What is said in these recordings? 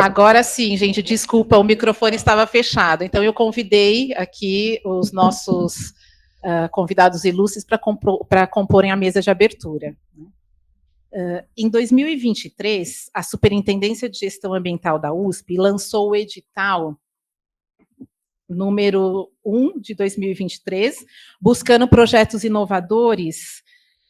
Agora sim, gente, desculpa, o microfone estava fechado. Então, eu convidei aqui os nossos convidados ilustres para comporem a mesa de abertura. Em 2023, a Superintendência de Gestão Ambiental da USP lançou o edital número 1 de 2023, buscando projetos inovadores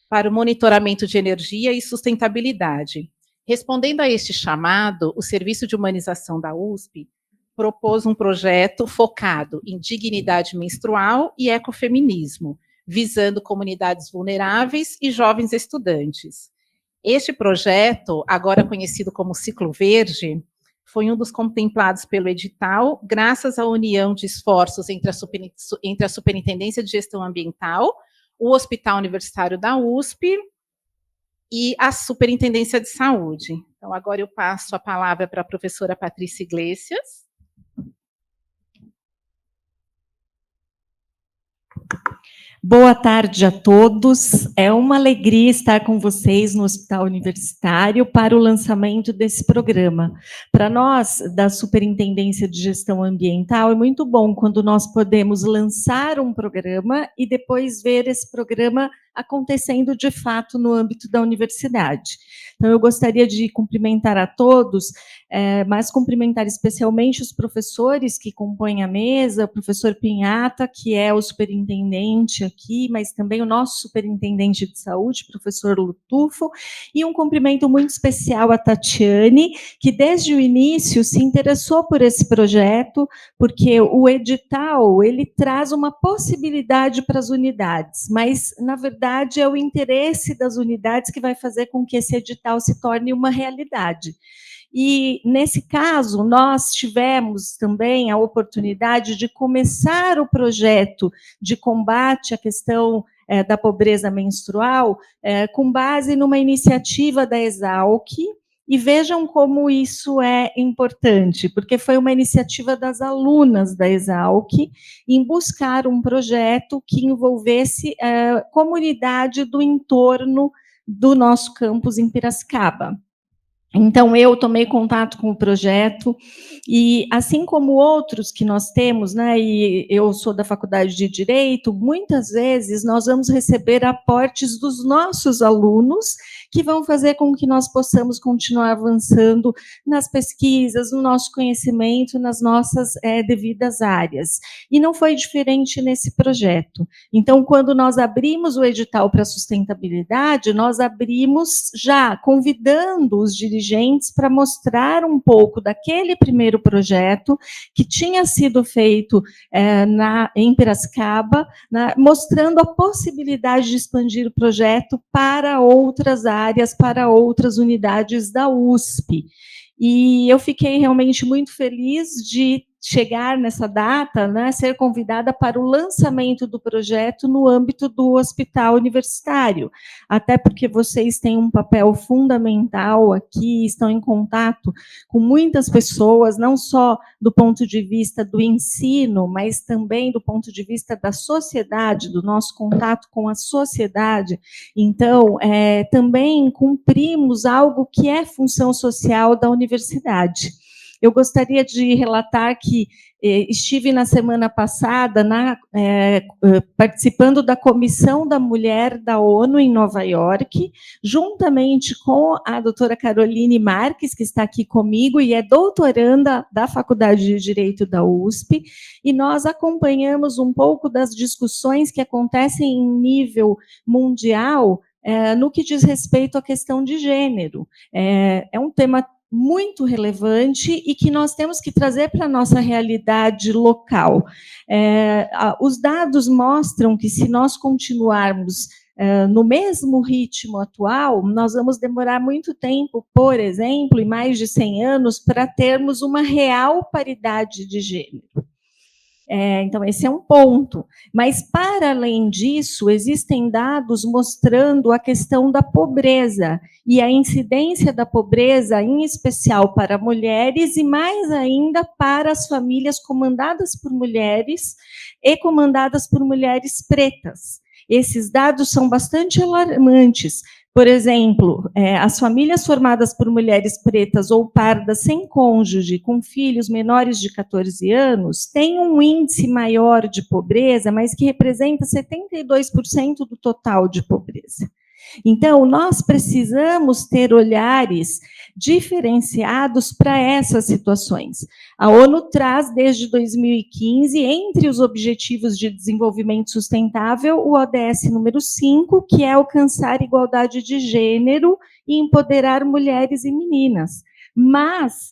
para o monitoramento de energia e sustentabilidade. Respondendo a este chamado, o Serviço de Humanização da USP propôs um projeto focado em dignidade menstrual e ecofeminismo, visando comunidades vulneráveis e jovens estudantes. Este projeto, agora conhecido como Ciclo Verde, foi um dos contemplados pelo edital, graças à união de esforços entre a Superintendência de Gestão Ambiental, o Hospital Universitário da USP e a Superintendência de Saúde. Então, agora eu passo a palavra para a professora Patrícia Iglesias. Boa tarde a todos. É uma alegria estar com vocês no Hospital Universitário para o lançamento desse programa. Para nós, da Superintendência de Gestão Ambiental, é muito bom quando nós podemos lançar um programa e depois ver esse programa acontecendo de fato no âmbito da universidade. Então, eu gostaria de cumprimentar a todos, mas cumprimentar especialmente os professores que compõem a mesa, o professor Pinhata, que é o superintendente aqui, mas também o nosso superintendente de saúde, professor Lutufo, e um cumprimento muito especial à Tatiane, que desde o início se interessou por esse projeto, porque o edital, ele traz uma possibilidade para as unidades, mas, na verdade, é o interesse das unidades que vai fazer com que esse edital se torne uma realidade. E, nesse caso, nós tivemos também a oportunidade de começar o projeto de combate à questão da pobreza menstrual com base numa iniciativa da Exalc, e vejam como isso é importante, porque foi uma iniciativa das alunas da Exalc em buscar um projeto que envolvesse a comunidade do entorno do nosso campus em Piracicaba. Então, eu tomei contato com o projeto e, assim como outros que nós temos, né, e eu sou da Faculdade de Direito, muitas vezes nós vamos receber aportes dos nossos alunos que vão fazer com que nós possamos continuar avançando nas pesquisas, no nosso conhecimento, nas nossas devidas áreas. E não foi diferente nesse projeto. Então, quando nós abrimos o edital para sustentabilidade, nós abrimos já convidando os dirigentes para mostrar um pouco daquele primeiro projeto que tinha sido feito em Piracicaba, mostrando a possibilidade de expandir o projeto para outras áreas, para outras unidades da USP. E eu fiquei realmente muito feliz de chegar nessa data, né, ser convidada para o lançamento do projeto no âmbito do Hospital Universitário, até porque vocês têm um papel fundamental aqui, estão em contato com muitas pessoas, não só do ponto de vista do ensino, mas também do ponto de vista da sociedade, do nosso contato com a sociedade. Então, também cumprimos algo que é função social da universidade. Eu gostaria de relatar que estive na semana passada participando da Comissão da Mulher da ONU em Nova York, juntamente com a doutora Caroline Marques, que está aqui comigo e é doutoranda da Faculdade de Direito da USP, e nós acompanhamos um pouco das discussões que acontecem em nível mundial no que diz respeito à questão de gênero. É um tema muito relevante e que nós temos que trazer para a nossa realidade local. Os dados mostram que, se nós continuarmos no mesmo ritmo atual, nós vamos demorar muito tempo, por exemplo, em mais de 100 anos, para termos uma real paridade de gênero. Então, esse é um ponto. Mas, para além disso, existem dados mostrando a questão da pobreza e a incidência da pobreza, em especial para mulheres e, mais ainda, para as famílias comandadas por mulheres e comandadas por mulheres pretas. Esses dados são bastante alarmantes, Por exemplo, as famílias formadas por mulheres pretas ou pardas sem cônjuge, com filhos menores de 14 anos, têm um índice maior de pobreza, mas que representa 72% do total de pobreza. Então, nós precisamos ter olhares diferenciados para essas situações. A ONU traz, desde 2015, entre os Objetivos de Desenvolvimento Sustentável, o ODS número 5, que é alcançar igualdade de gênero e empoderar mulheres e meninas. Mas,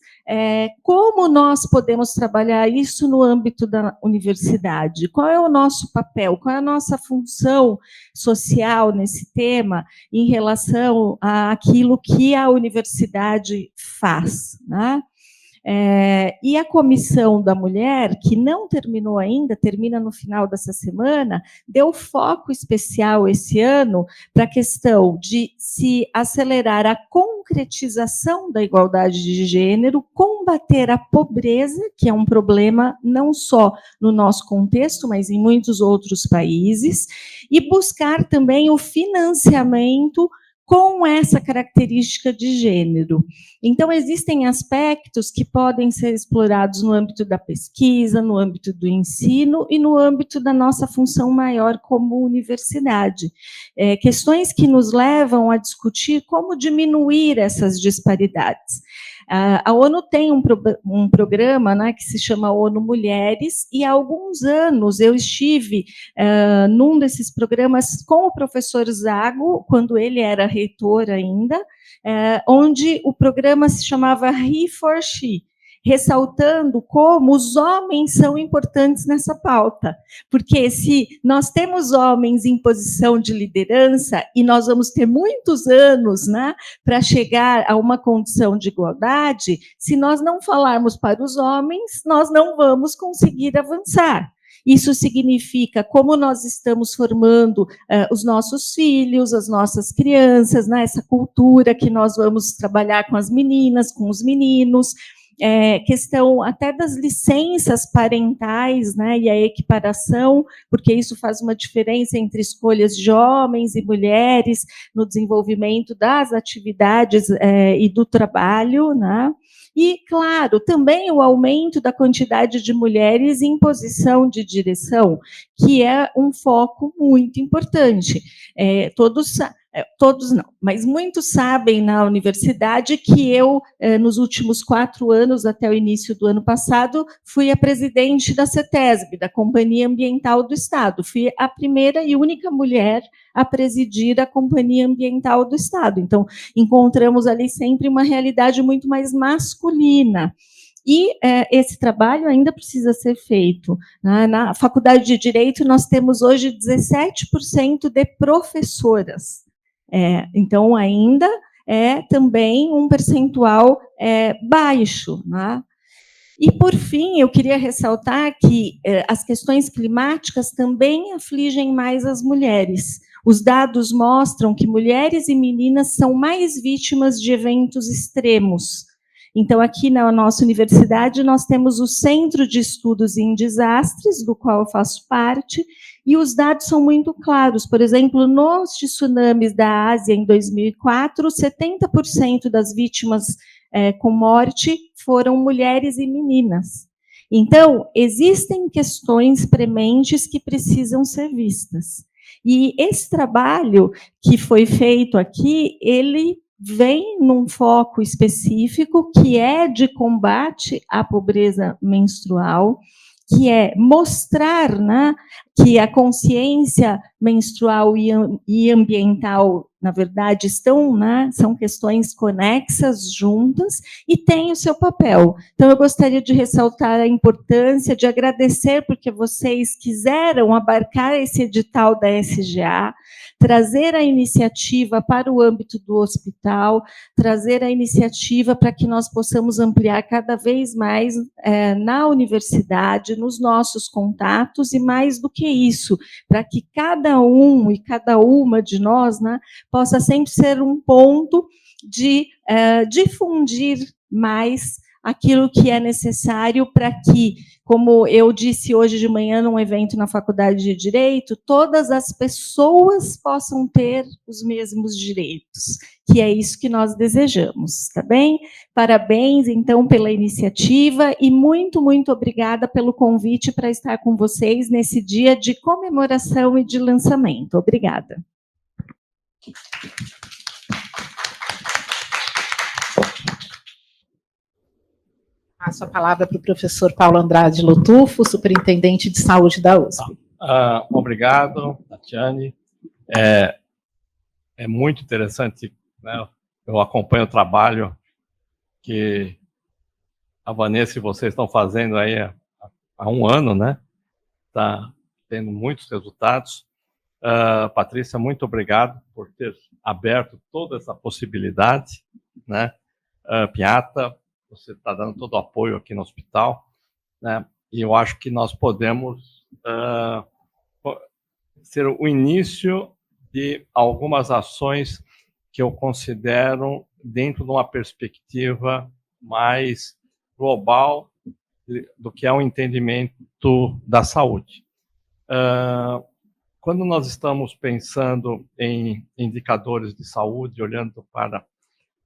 como nós podemos trabalhar isso no âmbito da universidade? Qual é o nosso papel? Qual é a nossa função social nesse tema em relação àquilo que a universidade faz, né? E a Comissão da Mulher, que não terminou ainda, termina no final dessa semana, deu foco especial esse ano para a questão de se acelerar a concretização da igualdade de gênero, combater a pobreza, que é um problema não só no nosso contexto, mas em muitos outros países, e buscar também o financiamento com essa característica de gênero. Então, existem aspectos que podem ser explorados no âmbito da pesquisa, no âmbito do ensino e no âmbito da nossa função maior como universidade. Questões que nos levam a discutir como diminuir essas disparidades. A ONU tem um programa, né, que se chama ONU Mulheres, e há alguns anos eu estive num desses programas com o professor Zago, quando ele era reitor ainda, onde o programa se chamava He for She, ressaltando como os homens são importantes nessa pauta, porque se nós temos homens em posição de liderança, e nós vamos ter muitos anos, né, para chegar a uma condição de igualdade, se nós não falarmos para os homens, nós não vamos conseguir avançar. Isso significa como nós estamos formando os nossos filhos, as nossas crianças, né, essa cultura que nós vamos trabalhar com as meninas, com os meninos, questão até das licenças parentais, né, e a equiparação, porque isso faz uma diferença entre escolhas de homens e mulheres no desenvolvimento das atividades e do trabalho, né? E, claro, também o aumento da quantidade de mulheres em posição de direção, que é um foco muito importante. Todos não, mas muitos sabem na universidade que eu, nos últimos 4 anos, até o início do ano passado, fui a presidente da CETESB, da Companhia Ambiental do Estado. Fui a primeira e única mulher a presidir a Companhia Ambiental do Estado. Então, encontramos ali sempre uma realidade muito mais masculina. E esse trabalho ainda precisa ser feito. Na Faculdade de Direito, nós temos hoje 17% de professoras. Então, ainda é também um percentual baixo, né? E, por fim, eu queria ressaltar que as questões climáticas também afligem mais as mulheres. Os dados mostram que mulheres e meninas são mais vítimas de eventos extremos. Então, aqui na nossa universidade, nós temos o Centro de Estudos em Desastres, do qual eu faço parte, e os dados são muito claros. Por exemplo, nos tsunamis da Ásia, em 2004, 70% das vítimas com morte foram mulheres e meninas. Então, existem questões prementes que precisam ser vistas. E esse trabalho que foi feito aqui, ele vem num foco específico, que é de combate à pobreza menstrual, que é mostrar, né, que a consciência menstrual e ambiental, na verdade, estão, né, são questões conexas, juntas, e têm o seu papel. Então, eu gostaria de ressaltar a importância, de agradecer, porque vocês quiseram abarcar esse edital da SGA, trazer a iniciativa para o âmbito do hospital, trazer a iniciativa para que nós possamos ampliar cada vez mais na universidade, nos nossos contatos, e mais do que isso, para que cada um e cada uma de nós, né, possa sempre ser um ponto de difundir mais aquilo que é necessário para que, como eu disse hoje de manhã num evento na Faculdade de Direito, todas as pessoas possam ter os mesmos direitos, que é isso que nós desejamos, tá bem? Parabéns, então, pela iniciativa e muito, muito obrigada pelo convite para estar com vocês nesse dia de comemoração e de lançamento. Obrigada. Passo a palavra para o professor Paulo Andrade Lotufo, superintendente de saúde da USP. Obrigado, Tatiane. É muito interessante, né? Eu acompanho o trabalho que a Vanessa e vocês estão fazendo aí há um ano, né? Está tendo muitos resultados. Patrícia, muito obrigado por ter aberto toda essa possibilidade, né? Piata, você está dando todo o apoio aqui no hospital, né? E eu acho que nós podemos ser o início de algumas ações que eu considero dentro de uma perspectiva mais global do que é o entendimento da saúde. Quando nós estamos pensando em indicadores de saúde, olhando para...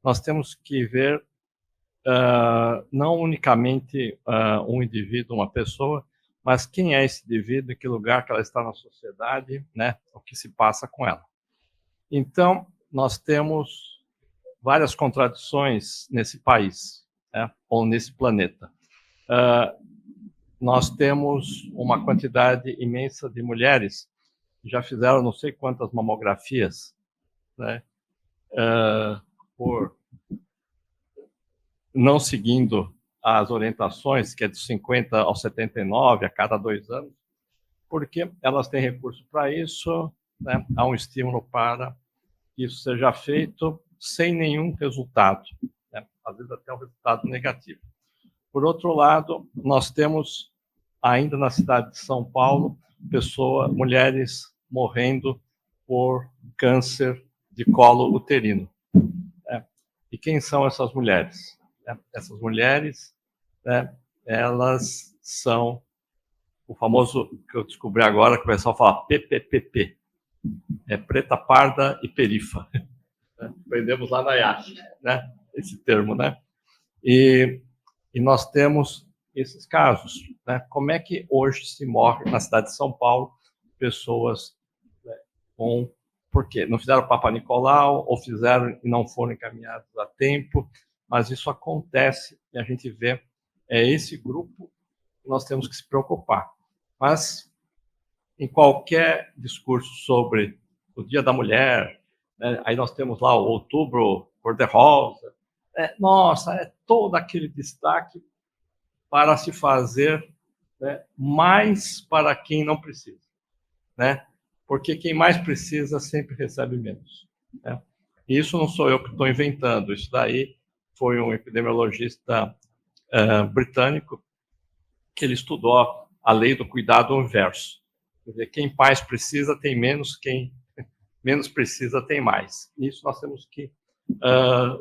Nós temos que ver não unicamente um indivíduo, uma pessoa, mas quem é esse indivíduo, em que lugar que ela está na sociedade, né? O que se passa com ela. Então, nós temos várias contradições nesse país, né? Ou nesse planeta. Nós temos uma quantidade imensa de mulheres que já fizeram não sei quantas mamografias, né? Por não seguindo as orientações, que é de 50 aos 79, a cada 2 anos, porque elas têm recurso para isso, né? Há um estímulo para que isso seja feito sem nenhum resultado, né? Às vezes até um resultado negativo. Por outro lado, nós temos, ainda na cidade de São Paulo, mulheres morrendo por câncer de colo uterino. Né? E quem são essas mulheres? Essas mulheres, né, elas são o famoso, que eu descobri agora, que o pessoal fala PPPP. É preta, parda e perifa. Aprendemos lá na IASH, né, esse termo, né? E nós temos esses casos, né? Como é que hoje se morre na cidade de São Paulo pessoas, né, com... Por quê? Não fizeram Papa Nicolau, ou fizeram e não foram encaminhados a tempo, mas isso acontece e a gente vê, esse grupo que nós temos que se preocupar. Mas, em qualquer discurso sobre o Dia da Mulher, né, aí nós temos lá o Outubro Cor-de-Rosa, nossa, é todo aquele destaque para se fazer, né, mais para quem não precisa, né? Porque quem mais precisa sempre recebe menos, né? E isso não sou eu que estou inventando, isso daí foi um epidemiologista britânico que ele estudou a lei do cuidado inverso. Quer dizer, quem mais precisa tem menos, quem menos precisa tem mais. Isso nós temos que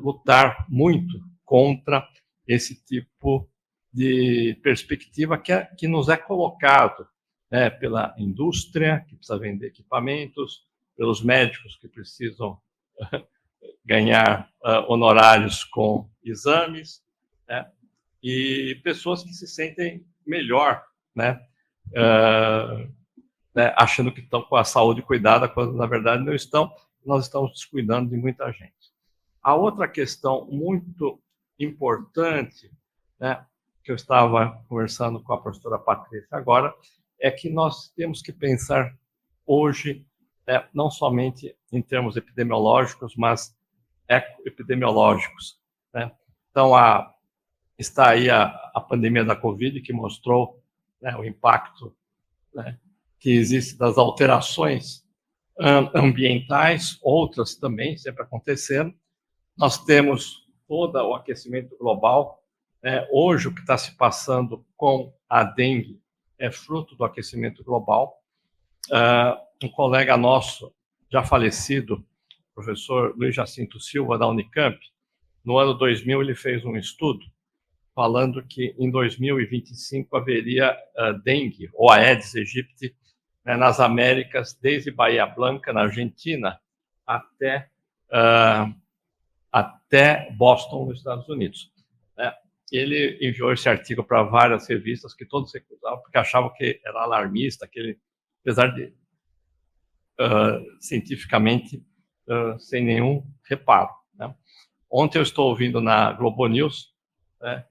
lutar muito contra esse tipo de perspectiva que nos é colocado, né, pela indústria, que precisa vender equipamentos, pelos médicos que precisam ganhar honorários com exames, né, e pessoas que se sentem melhor, né, achando que estão com a saúde cuidada, quando na verdade não estão. Nós estamos descuidando de muita gente. A outra questão muito importante, né, que eu estava conversando com a professora Patrícia agora, é que nós temos que pensar hoje, não somente em termos epidemiológicos, mas ecoepidemiológicos, né? Então, está aí a pandemia da Covid, que mostrou, né, o impacto, né, que existe das alterações ambientais, outras também sempre acontecendo. Nós temos todo o aquecimento global. Hoje, o que está se passando com a dengue é fruto do aquecimento global. Um colega nosso, já falecido, professor Luiz Jacinto Silva, da Unicamp, no ano 2000, ele fez um estudo falando que em 2025 haveria dengue, ou Aedes aegypti, né, nas Américas, desde Bahia Blanca, na Argentina, até Boston, nos Estados Unidos. Ele enviou esse artigo para várias revistas que todos recusavam, porque achavam que era alarmista, que ele, apesar de cientificamente sem nenhum reparo. Né? Ontem eu estou ouvindo na Globo News, né,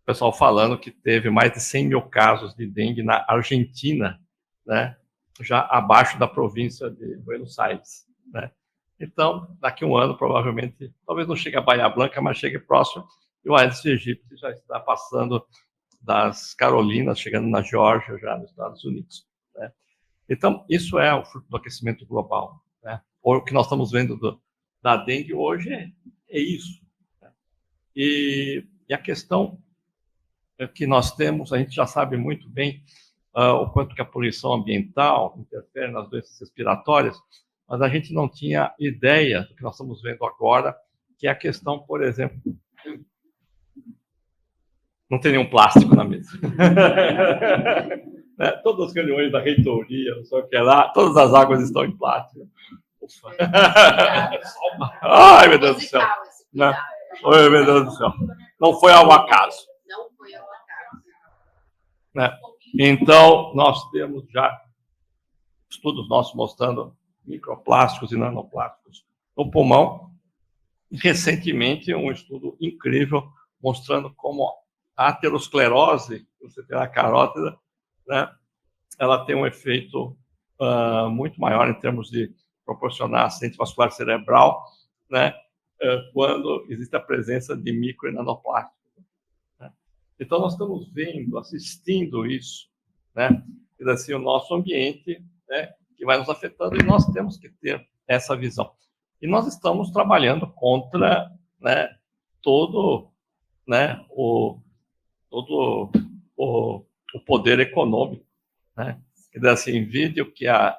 o pessoal falando que teve mais de 100 mil casos de dengue na Argentina, né, já abaixo da província de Buenos Aires. Né? Então, daqui a um ano, provavelmente, talvez não chegue a Bahia Blanca, mas chegue próximo, e o Aedes aegypti já está passando das Carolinas, chegando na Geórgia, já nos Estados Unidos. Né? Então, isso é o fruto do aquecimento global. Né? O que nós estamos vendo da dengue hoje é isso. Né? E a questão que nós temos, a gente já sabe muito bem o quanto que a poluição ambiental interfere nas doenças respiratórias, mas a gente não tinha ideia do que nós estamos vendo agora, que é a questão, por exemplo, não tem nenhum plástico na mesa. Né? Todas as reuniões da reitoria, não sei o que lá, todas as águas estão em plástico. Ai, meu Deus do céu. Né? Oi, meu Deus do céu. Não foi ao acaso. Não foi ao acaso. Né? Então, nós temos já estudos nossos mostrando microplásticos e nanoplásticos no pulmão. E, recentemente, um estudo incrível mostrando como a aterosclerose, que você tem na carótida, né, ela tem um efeito muito maior em termos de proporcionar acidente vascular cerebral, né, quando existe a presença de micro e nanoplásticos. Né? Então, nós estamos vendo, assistindo isso, né, e assim, o nosso ambiente, né, que vai nos afetando, e nós temos que ter essa visão. E nós estamos trabalhando contra, né, todo, né, o poder econômico. Né? Quer dizer, assim, vídeo que a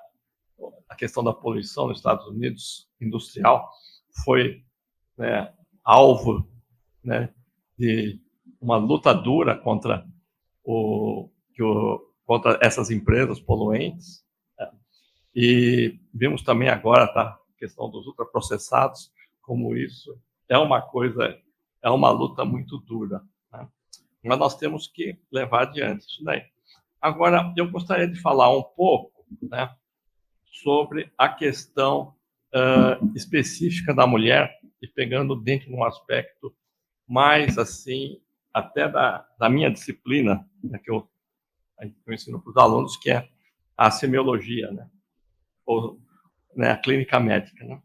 questão da poluição nos Estados Unidos industrial foi, né, alvo, né, de uma luta dura contra contra essas empresas poluentes. Né? E vimos também agora, tá, a questão dos ultraprocessados, como isso é uma luta muito dura. Né? Mas nós temos que levar adiante isso daí. Agora, eu gostaria de falar um pouco, né, sobre a questão específica da mulher, e pegando dentro de um aspecto mais, assim, até da minha disciplina, né, que eu ensino para os alunos, que é a semiologia, né, ou, né, a clínica médica. Né?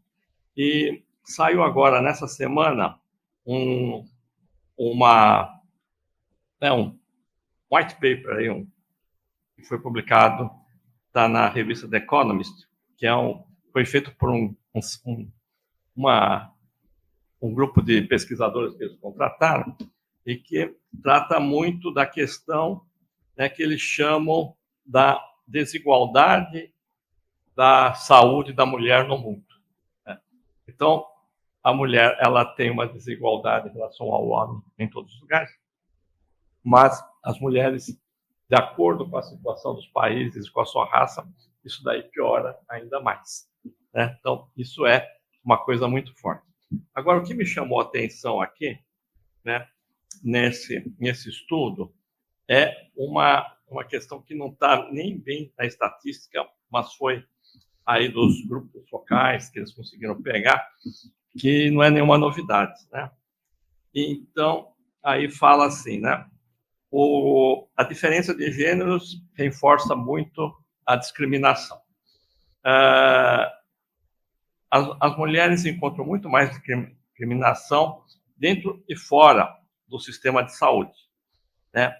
E saiu agora, nessa semana, um white paper aí, que foi publicado, está na revista The Economist, que foi feito por um grupo de pesquisadores que eles contrataram, e que trata muito da questão, né, que eles chamam da desigualdade da saúde da mulher no mundo. Né? Então, a mulher, ela tem uma desigualdade em relação ao homem em todos os lugares, mas as mulheres, de acordo com a situação dos países, com a sua raça, isso daí piora ainda mais. Né? Então, isso é uma coisa muito forte. Agora, o que me chamou a atenção aqui, né, nesse estudo, é uma questão que não está nem bem na estatística, mas foi aí dos grupos focais que eles conseguiram pegar, que não é nenhuma novidade. Né? Então, aí fala assim, né? A diferença de gêneros reforça muito a discriminação. As mulheres encontram muito mais discriminação dentro e fora do sistema de saúde. Né?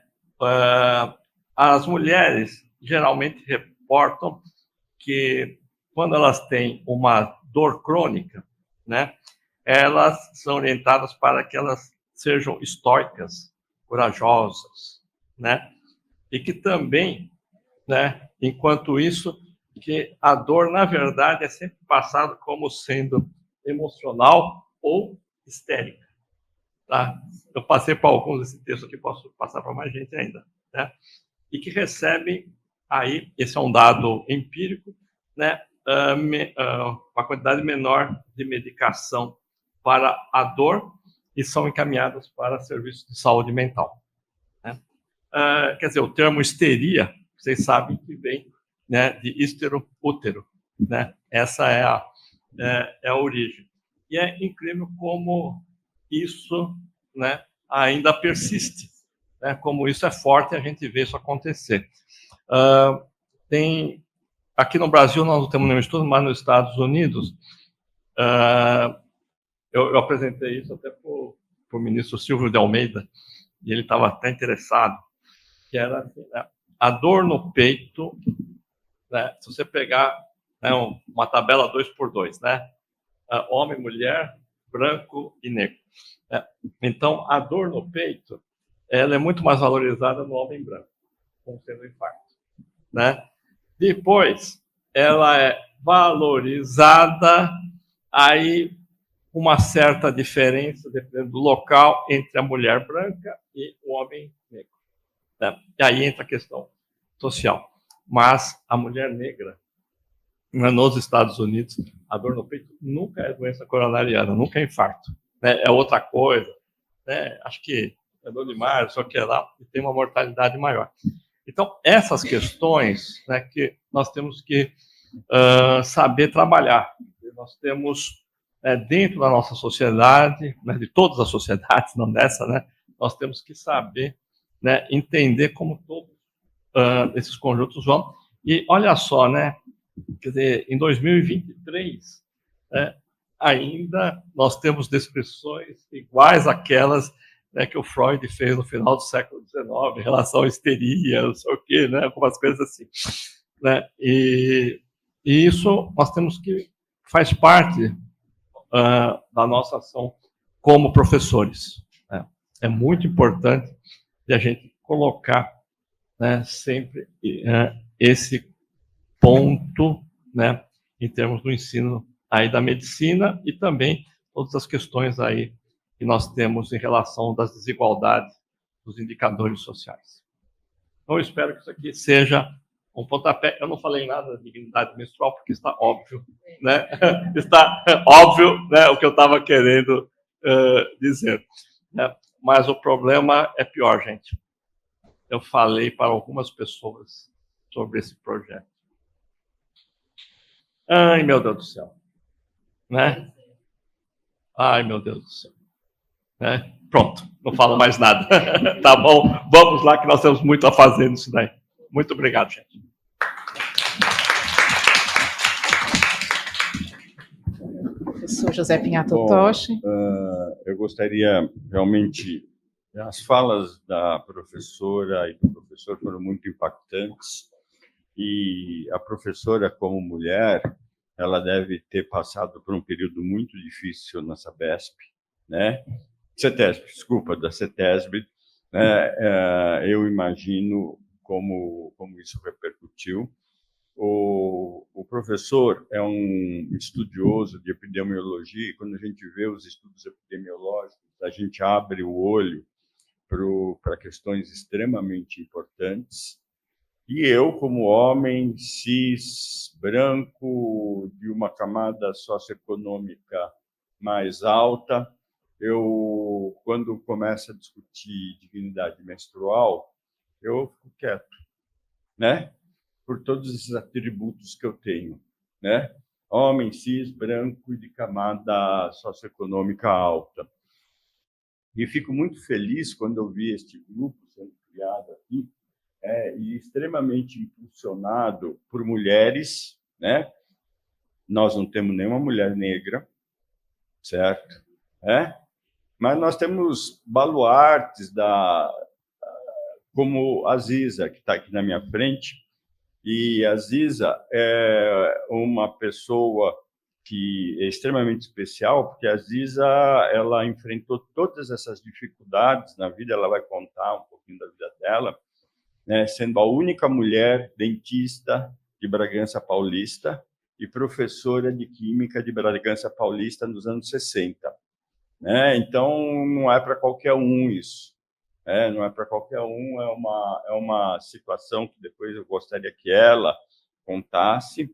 As mulheres geralmente reportam que, quando elas têm uma dor crônica, né, elas são orientadas para que elas sejam estoicas, corajosas, né? E que também, né, enquanto isso, que a dor, na verdade, é sempre passada como sendo emocional ou histérica. tá? Eu passei para alguns esse texto aqui, posso passar para mais gente ainda, né? E que recebem aí, esse é um dado empírico, né? Uma quantidade menor de medicação para a dor e são encaminhadas para serviços de saúde mental, né? Quer dizer, o termo histeria, vocês sabem que vem, né, de histero, útero, né? Essa é a origem. E é incrível como isso, né, ainda persiste, né? Como isso é forte, a gente vê isso acontecer. Aqui no Brasil nós não temos nenhum estudo, mas nos Estados Unidos, eu apresentei isso até para o ministro Silvio de Almeida, e ele estava até interessado, que era assim, né, a dor no peito, né, se você pegar, né, uma tabela 2x2, né, homem, mulher, branco e negro, né? Então, a dor no peito, ela é muito mais valorizada no homem branco, como sendo infarto, né? Depois, ela é valorizada aí uma certa diferença, dependendo do local, entre a mulher branca e o homem negro, né? E aí entra a questão social. Mas a mulher negra, nos Estados Unidos, a dor no peito nunca é doença coronariana, nunca é infarto, né? É outra coisa, né? Acho que é dor de mar, só que é lá, e tem uma mortalidade maior. Então, essas questões, né, que nós temos que saber trabalhar. Nós temos, dentro da nossa sociedade, né, de todas as sociedades, não dessa, né, nós temos que saber, né, entender como todos esses conjuntos vão. E olha só, né, quer dizer, em 2023, ainda nós temos descrições iguais àquelas, né, que o Freud fez no final do século XIX, em relação à histeria, não sei o quê, né, algumas coisas assim, né, e isso nós temos que, faz parte da nossa ação como professores, né? É muito importante a gente colocar, né, sempre esse ponto, né, em termos do ensino aí da medicina e também todas as questões aí que nós temos em relação das desigualdades dos indicadores sociais. Então, eu espero que isso aqui seja um pontapé. Eu não falei nada da dignidade menstrual, porque está óbvio, né? Está óbvio, né, o que eu estava querendo dizer, né? Mas o problema é pior, gente. Eu falei para algumas pessoas sobre esse projeto. Ai, meu Deus do céu. Né? Ai, meu Deus do céu. Né? Pronto, não falo mais nada. Tá bom? Vamos lá, que nós temos muito a fazer nisso daí. Muito obrigado, gente. Professor José Pinhato Toshi. Eu gostaria realmente... As falas da professora e do professor foram muito impactantes. E a professora, como mulher, ela deve ter passado por um período muito difícil na Sabesp, né? CETESB, desculpa, da CETESB, né? Eu imagino como isso repercutiu. O professor é um estudioso de epidemiologia, e quando a gente vê os estudos epidemiológicos, a gente abre o olho para questões extremamente importantes. E eu, como homem cis, branco, de uma camada socioeconômica mais alta, quando começa a discutir dignidade menstrual, eu fico quieto, né? Por todos esses atributos que eu tenho, né? Homem cis, branco e de camada socioeconômica alta. E fico muito feliz quando eu vi este grupo sendo criado aqui, e extremamente impulsionado por mulheres, né? Nós não temos nenhuma mulher negra, certo? Mas nós temos baluartes como a Ziza, que está aqui na minha frente, e a Ziza é uma pessoa que é extremamente especial, porque a Ziza, ela enfrentou todas essas dificuldades na vida, ela vai contar um pouquinho da vida dela, né, sendo a única mulher dentista de Bragança Paulista e professora de Química de Bragança Paulista nos anos 60. né? Então, não é para qualquer um isso. Não é para qualquer um, é uma situação que depois eu gostaria que ela contasse.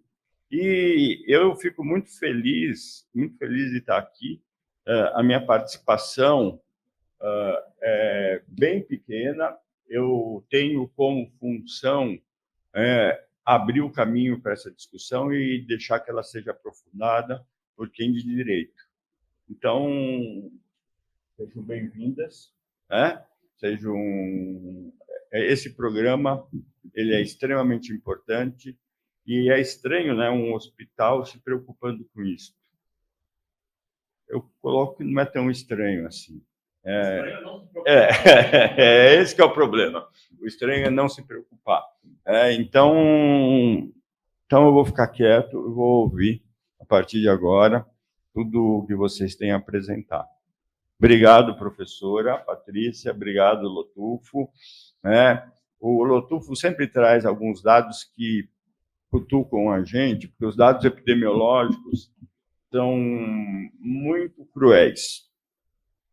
E eu fico muito feliz de estar aqui. A minha participação é bem pequena. Eu tenho como função abrir o caminho para essa discussão e deixar que ela seja aprofundada por quem de direito. Então, sejam bem-vindas, esse programa ele é extremamente importante e é estranho, né, um hospital se preocupando com isso. Eu coloco que não é tão estranho assim. Esse que é o problema. O estranho é não se preocupar. Então eu vou ficar quieto, eu vou ouvir a partir de agora tudo o que vocês têm a apresentar. Obrigado, professora Patrícia, obrigado, Lotufo. O Lotufo sempre traz alguns dados que cutucam a gente, porque os dados epidemiológicos são muito cruéis,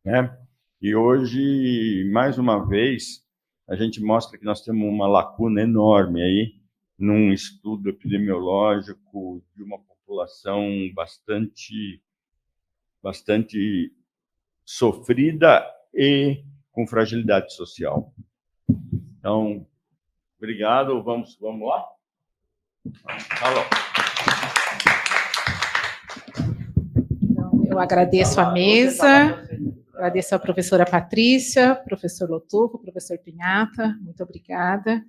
né? E hoje, mais uma vez, a gente mostra que nós temos uma lacuna enorme aí num estudo epidemiológico de uma população bastante sofrida e com fragilidade social. Então, obrigado. Vamos lá? Alô. Então, eu agradeço a mesa, agradeço a professora Patrícia, professor Lotufo, professor Pinhata, muito obrigada.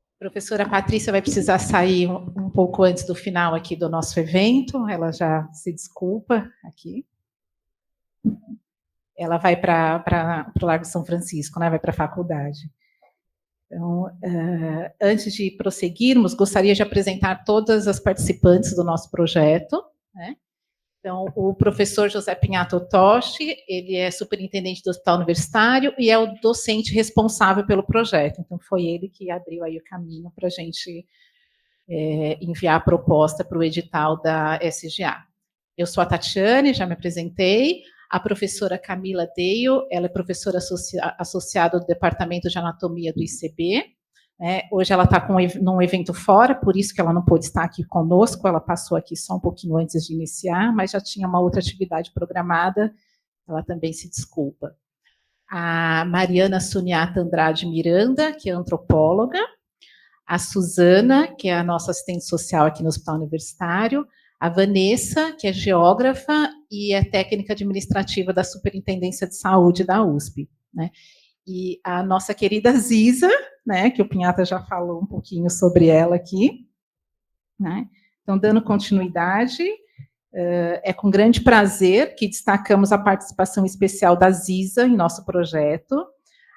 A professora Patrícia vai precisar sair um pouco antes do final aqui do nosso evento, ela já se desculpa aqui. Ela vai para o Largo São Francisco, né? Vai para a faculdade. Então, antes de prosseguirmos, gostaria de apresentar todas as participantes do nosso projeto, né? Então, o professor José Pinhato Toshi, ele é superintendente do Hospital Universitário e é o docente responsável pelo projeto. Então, foi ele que abriu aí o caminho para a gente enviar a proposta para o edital da SGA. Eu sou a Tatiane, já me apresentei. A professora Camila Deio, ela é professora associada do Departamento de Anatomia do ICB. Hoje ela está num evento fora, por isso que ela não pôde estar aqui conosco, ela passou aqui só um pouquinho antes de iniciar, mas já tinha uma outra atividade programada, ela também se desculpa. A Mariana Suniata Andrade Miranda, que é antropóloga, a Suzana, que é a nossa assistente social aqui no Hospital Universitário, a Vanessa, que é geógrafa e é técnica administrativa da Superintendência de Saúde da USP, né? E a nossa querida Ziza, né, que o Pinhata já falou um pouquinho sobre ela aqui, né? Então, dando continuidade, é com grande prazer que destacamos a participação especial da Ziza em nosso projeto.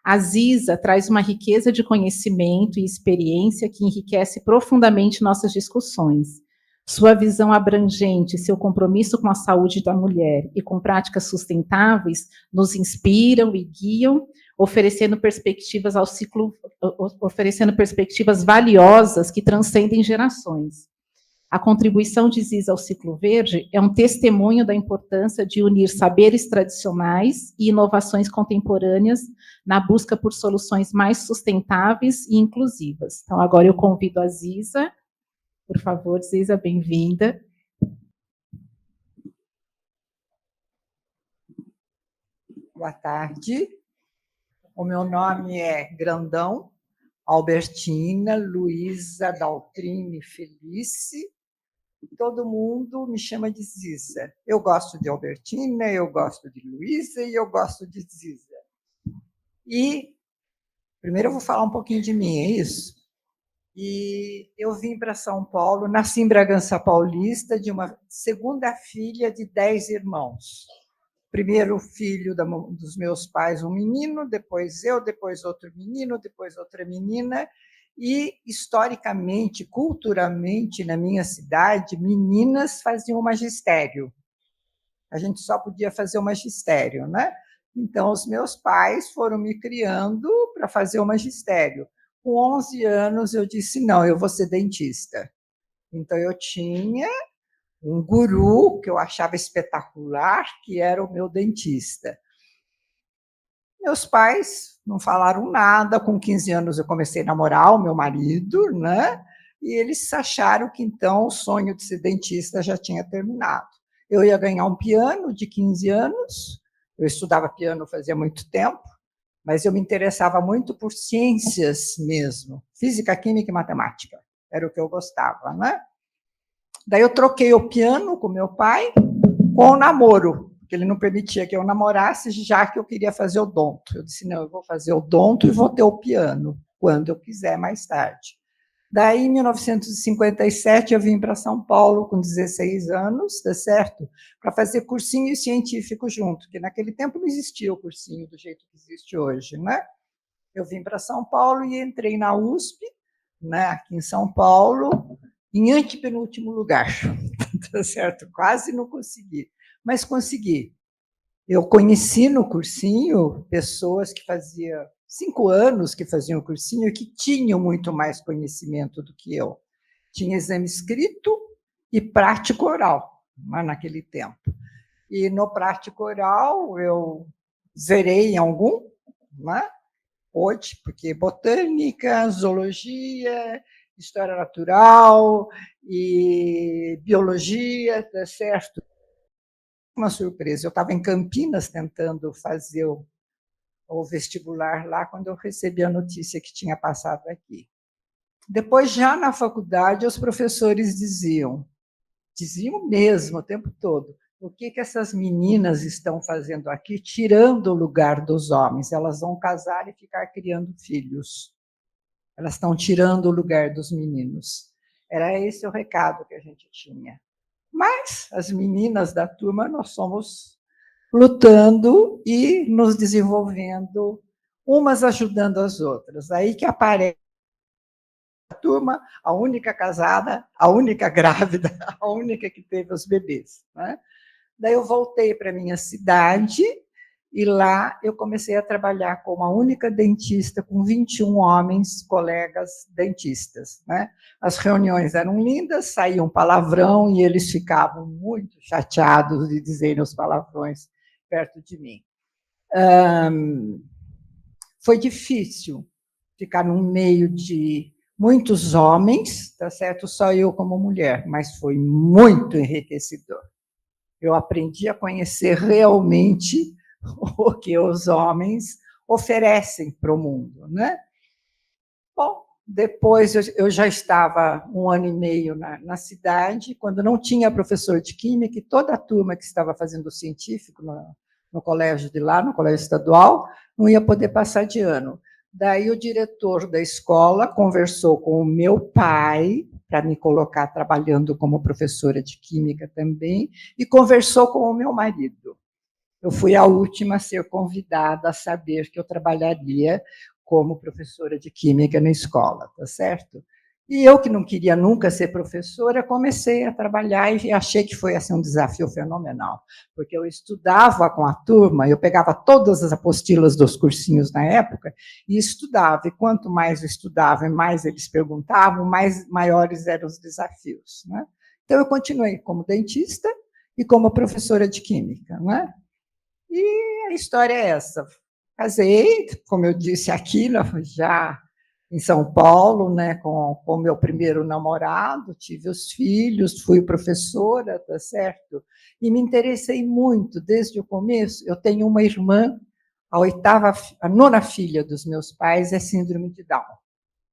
A Ziza traz uma riqueza de conhecimento e experiência que enriquece profundamente nossas discussões. Sua visão abrangente, seu compromisso com a saúde da mulher e com práticas sustentáveis nos inspiram e guiam, oferecendo perspectivas valiosas que transcendem gerações. A contribuição de Ziza ao Ciclo Verde é um testemunho da importância de unir saberes tradicionais e inovações contemporâneas na busca por soluções mais sustentáveis e inclusivas. Então, agora eu convido a Ziza. Por favor, Ziza, bem-vinda. Boa tarde. O meu nome é Grandão, Albertina Luísa Daltrine Felice. Todo mundo me chama de Ziza. Eu gosto de Albertina, eu gosto de Luísa e eu gosto de Ziza. E primeiro eu vou falar um pouquinho de mim, é isso? E eu vim para São Paulo, nasci em Bragança Paulista, de uma segunda filha de 10 irmãos. Primeiro filho dos meus pais, um menino, depois eu, depois outro menino, depois outra menina. E, historicamente, culturalmente, na minha cidade, meninas faziam o magistério. A gente só podia fazer o magistério, né? Então, os meus pais foram me criando para fazer o magistério. Com 11 anos, eu disse, não, eu vou ser dentista. Então, eu tinha um guru que eu achava espetacular, que era o meu dentista. Meus pais não falaram nada. Com 15 anos, eu comecei a namorar o meu marido, né? E eles acharam que, então, o sonho de ser dentista já tinha terminado. Eu ia ganhar um piano de 15 anos, eu estudava piano fazia muito tempo, mas eu me interessava muito por ciências mesmo, física, química e matemática, era o que eu gostava, né? Daí eu troquei o piano com meu pai com o namoro, porque ele não permitia que eu namorasse, já que eu queria fazer odonto. Eu disse, não, eu vou fazer odonto e vou ter o piano, quando eu quiser, mais tarde. Daí, em 1957, eu vim para São Paulo com 16 anos, tá certo? Para fazer cursinho científico junto, que naquele tempo não existia o cursinho do jeito que existe hoje, né? Eu vim para São Paulo e entrei na USP, né, aqui em São Paulo, em antepenúltimo lugar, tá certo? Quase não consegui, mas consegui. Eu conheci no cursinho pessoas que faziam 5 anos que faziam o cursinho e que tinham muito mais conhecimento do que eu. Tinha exame escrito e prático oral, naquele tempo. E no prático oral eu zerei em algum, né? Hoje, porque botânica, zoologia, história natural e biologia, tá certo? Uma surpresa. Eu estava em Campinas tentando fazer o vestibular lá, quando eu recebi a notícia que tinha passado aqui. Depois, já na faculdade, os professores diziam mesmo o tempo todo, o que essas meninas estão fazendo aqui, tirando o lugar dos homens? Elas vão casar e ficar criando filhos. Elas estão tirando o lugar dos meninos. Era esse o recado que a gente tinha. Mas as meninas da turma, nós somos lutando e nos desenvolvendo, umas ajudando as outras. Aí que aparece a turma, a única casada, a única grávida, a única que teve os bebês, né? Daí eu voltei para a minha cidade e lá eu comecei a trabalhar como a única dentista com 21 homens, colegas dentistas, né? As reuniões eram lindas, saía um palavrão e eles ficavam muito chateados de dizerem os palavrões perto de mim. Foi difícil ficar no meio de muitos homens, tá certo? Só eu como mulher, mas foi muito enriquecedor. Eu aprendi a conhecer realmente o que os homens oferecem para o mundo, né? Bom, depois eu já estava 1 ano e meio na cidade, quando não tinha professor de química, e toda a turma que estava fazendo o científico no colégio de lá, no colégio estadual, não ia poder passar de ano. Daí o diretor da escola conversou com o meu pai, para me colocar trabalhando como professora de química também, e conversou com o meu marido. Eu fui a última a ser convidada a saber que eu trabalharia como professora de química na escola, tá certo? E eu, que não queria nunca ser professora, comecei a trabalhar e achei que foi assim, um desafio fenomenal, porque eu estudava com a turma, eu pegava todas as apostilas dos cursinhos na época e estudava, e quanto mais eu estudava e mais eles perguntavam, mais maiores eram os desafios, né? Então, eu continuei como dentista e como professora de química, né? E a história é essa. Casei, como eu disse aqui, já em São Paulo, né, com o meu primeiro namorado, tive os filhos, fui professora, tá certo? E me interessei muito desde o começo. Eu tenho uma irmã, a 9ª filha dos meus pais é síndrome de Down,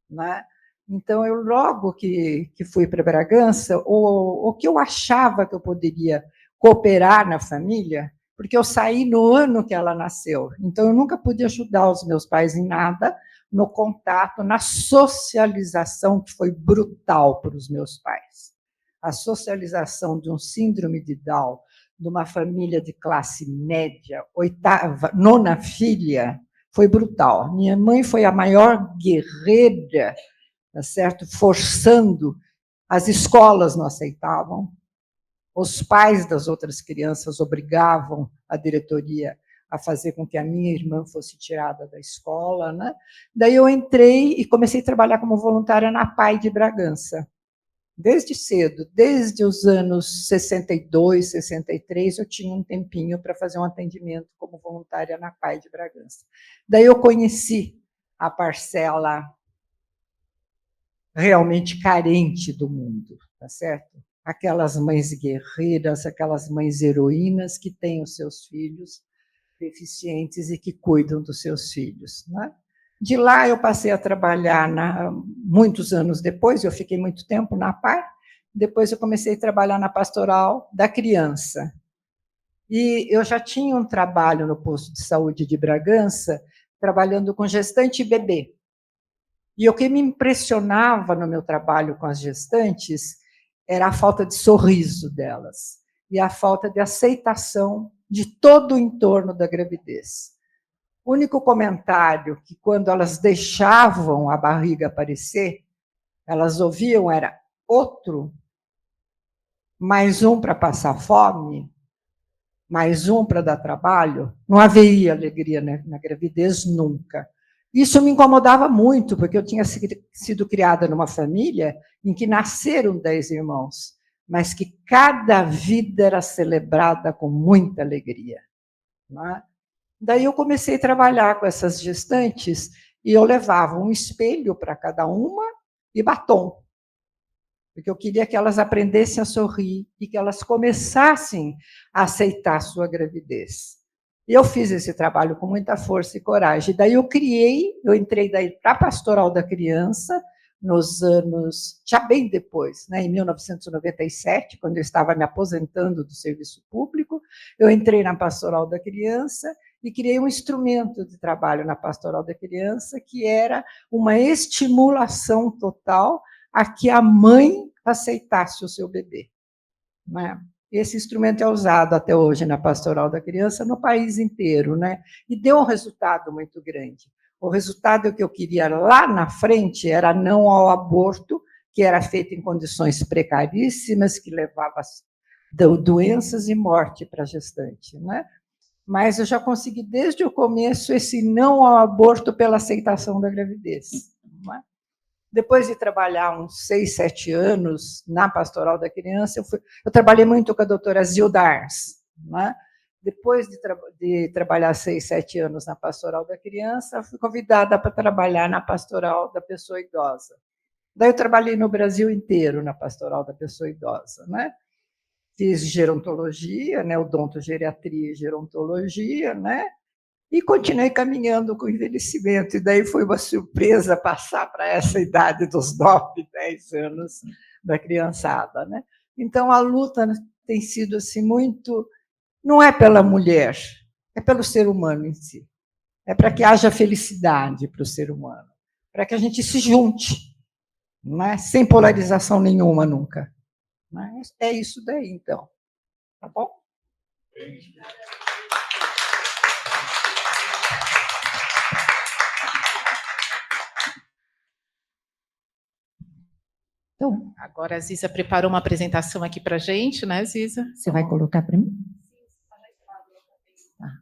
né? Então, eu logo que fui para Bragança, o que eu achava que eu poderia cooperar na família, porque eu saí no ano que ela nasceu, então eu nunca pude ajudar os meus pais em nada, no contato, na socialização, que foi brutal para os meus pais. A socialização de um síndrome de Down, de uma família de classe média, 9ª filha, foi brutal. Minha mãe foi a maior guerreira, tá certo? Forçando, as escolas não aceitavam, os pais das outras crianças obrigavam a diretoria a fazer com que a minha irmã fosse tirada da escola, né? Daí eu entrei e comecei a trabalhar como voluntária na PAI de Bragança. Desde cedo, desde os anos 62, 63, eu tinha um tempinho para fazer um atendimento como voluntária na PAI de Bragança. Daí eu conheci a parcela realmente carente do mundo, tá certo? Aquelas mães guerreiras, aquelas mães heroínas que têm os seus filhos deficientes e que cuidam dos seus filhos, né? De lá eu passei a trabalhar, muitos anos depois, eu fiquei muito tempo na PAI, depois eu comecei a trabalhar na pastoral da criança. E eu já tinha um trabalho no posto de saúde de Bragança, trabalhando com gestante e bebê. E o que me impressionava no meu trabalho com as gestantes era a falta de sorriso delas e a falta de aceitação de todo o entorno da gravidez. O único comentário que, quando elas deixavam a barriga aparecer, elas ouviam era outro, mais um para passar fome, mais um para dar trabalho. Não haveria alegria na gravidez nunca. Isso me incomodava muito, porque eu tinha sido criada numa família em que nasceram 10 irmãos, mas que cada vida era celebrada com muita alegria, não é? Daí eu comecei a trabalhar com essas gestantes e eu levava um espelho para cada uma e batom, porque eu queria que elas aprendessem a sorrir e que elas começassem a aceitar a sua gravidez. E eu fiz esse trabalho com muita força e coragem. Daí eu entrei daí para a Pastoral da Criança, nos anos, já bem depois, né, em 1997, quando eu estava me aposentando do serviço público, eu entrei na Pastoral da Criança e criei um instrumento de trabalho na Pastoral da Criança, que era uma estimulação total a que a mãe aceitasse o seu bebê, né? Esse instrumento é usado até hoje na Pastoral da Criança no país inteiro, né? E deu um resultado muito grande. O resultado que eu queria lá na frente era não ao aborto, que era feito em condições precaríssimas, que levava doenças e morte para a gestante, né? Mas eu já consegui, desde o começo, esse não ao aborto pela aceitação da gravidez. Não é? Depois de trabalhar uns 6, 7 anos na Pastoral da Criança, eu trabalhei muito com a doutora Zilda Ars, não é? Depois de trabalhar 6, 7 anos na Pastoral da Criança, fui convidada para trabalhar na Pastoral da Pessoa Idosa. Daí eu trabalhei no Brasil inteiro na Pastoral da Pessoa Idosa, né? Fiz gerontologia, né, odontogeriatria e gerontologia, né, e continuei caminhando com o envelhecimento. E daí foi uma surpresa passar para essa idade dos 9, 10 anos da criançada, né? Então, a luta tem sido assim, muito... Não é pela mulher, é pelo ser humano em si. É para que haja felicidade para o ser humano, para que a gente se junte, não é? Sem polarização nenhuma nunca. Mas é isso daí, então. Tá bom? Então, agora a Ziza preparou uma apresentação aqui para a gente, né, Ziza? Você vai colocar para mim? Tá.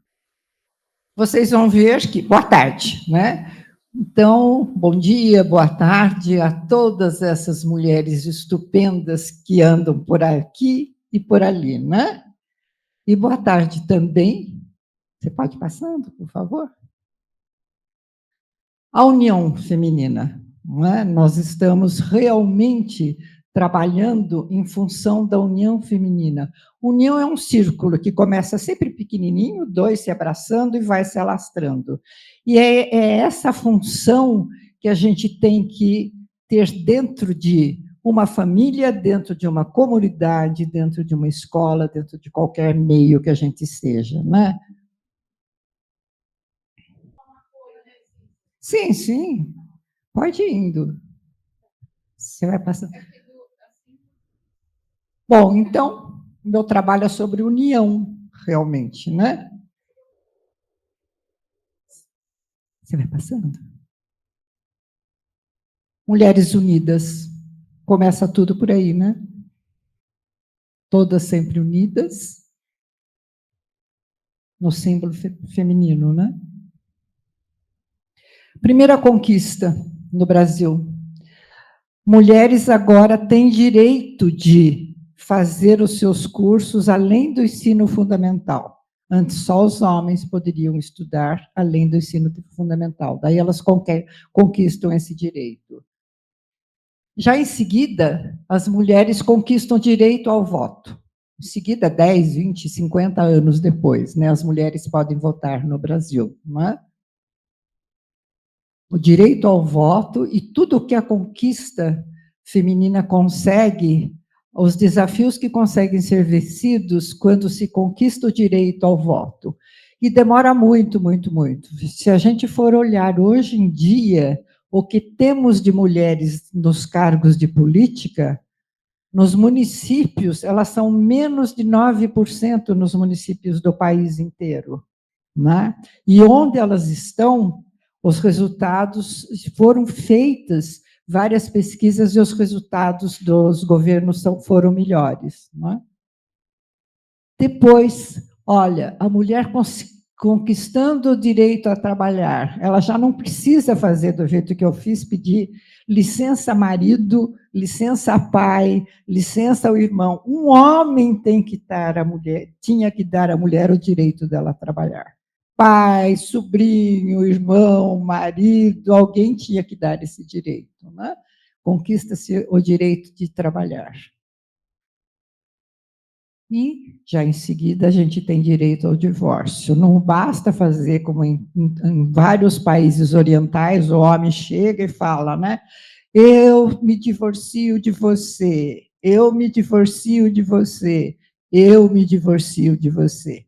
Vocês vão ver que... Boa tarde, né? Então, bom dia, boa tarde a todas essas mulheres estupendas que andam por aqui e por ali, né? E boa tarde também, você pode ir passando, por favor? A União Feminina, não é? Nós estamos realmente trabalhando em função da união feminina. União é um círculo que começa sempre pequenininho, 2 se abraçando e vai se alastrando. E é essa função que a gente tem que ter dentro de uma família, dentro de uma comunidade, dentro de uma escola, dentro de qualquer meio que a gente seja, né? Sim, sim, pode ir indo. Você vai passar. Bom, então, meu trabalho é sobre união, realmente, né? Você vai passando. Mulheres unidas. Começa tudo por aí, né? Todas sempre unidas. no símbolo feminino, né? Primeira conquista no Brasil. Mulheres agora têm direito de fazer os seus cursos além do ensino fundamental. Antes, só os homens poderiam estudar além do ensino fundamental. Daí elas conquistam esse direito. Já em seguida, as mulheres conquistam direito ao voto. Em seguida, 10, 20, 50 anos depois, né, as mulheres podem votar no Brasil. Não é? O direito ao voto e tudo o que a conquista feminina consegue, os desafios que conseguem ser vencidos quando se conquista o direito ao voto. E demora muito, muito, muito. Se a gente for olhar hoje em dia, o que temos de mulheres nos cargos de política, nos municípios, elas são menos de 9% nos municípios do país inteiro. Né? E onde elas estão, os resultados foram feitas, várias pesquisas, e os resultados dos governos foram melhores. Né? Depois, olha, a mulher conquistando o direito a trabalhar, ela já não precisa fazer do jeito que eu fiz, pedir licença marido, licença pai, licença ao irmão. Um homem tinha que dar à mulher o direito dela trabalhar. Pai, sobrinho, irmão, marido, alguém tinha que dar esse direito. Né? Conquista-se o direito de trabalhar. E, já em seguida, a gente tem direito ao divórcio. Não basta fazer como em vários países orientais, o homem chega e fala, né? Eu me divorcio de você, eu me divorcio de você, eu me divorcio de você.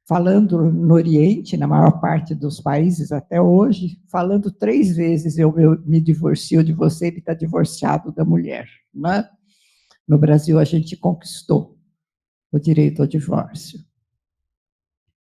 Falando no Oriente, na maior parte dos países até hoje, falando 3 vezes, eu me divorcio de você, ele está divorciado da mulher. Né? No Brasil, a gente conquistou o direito ao divórcio.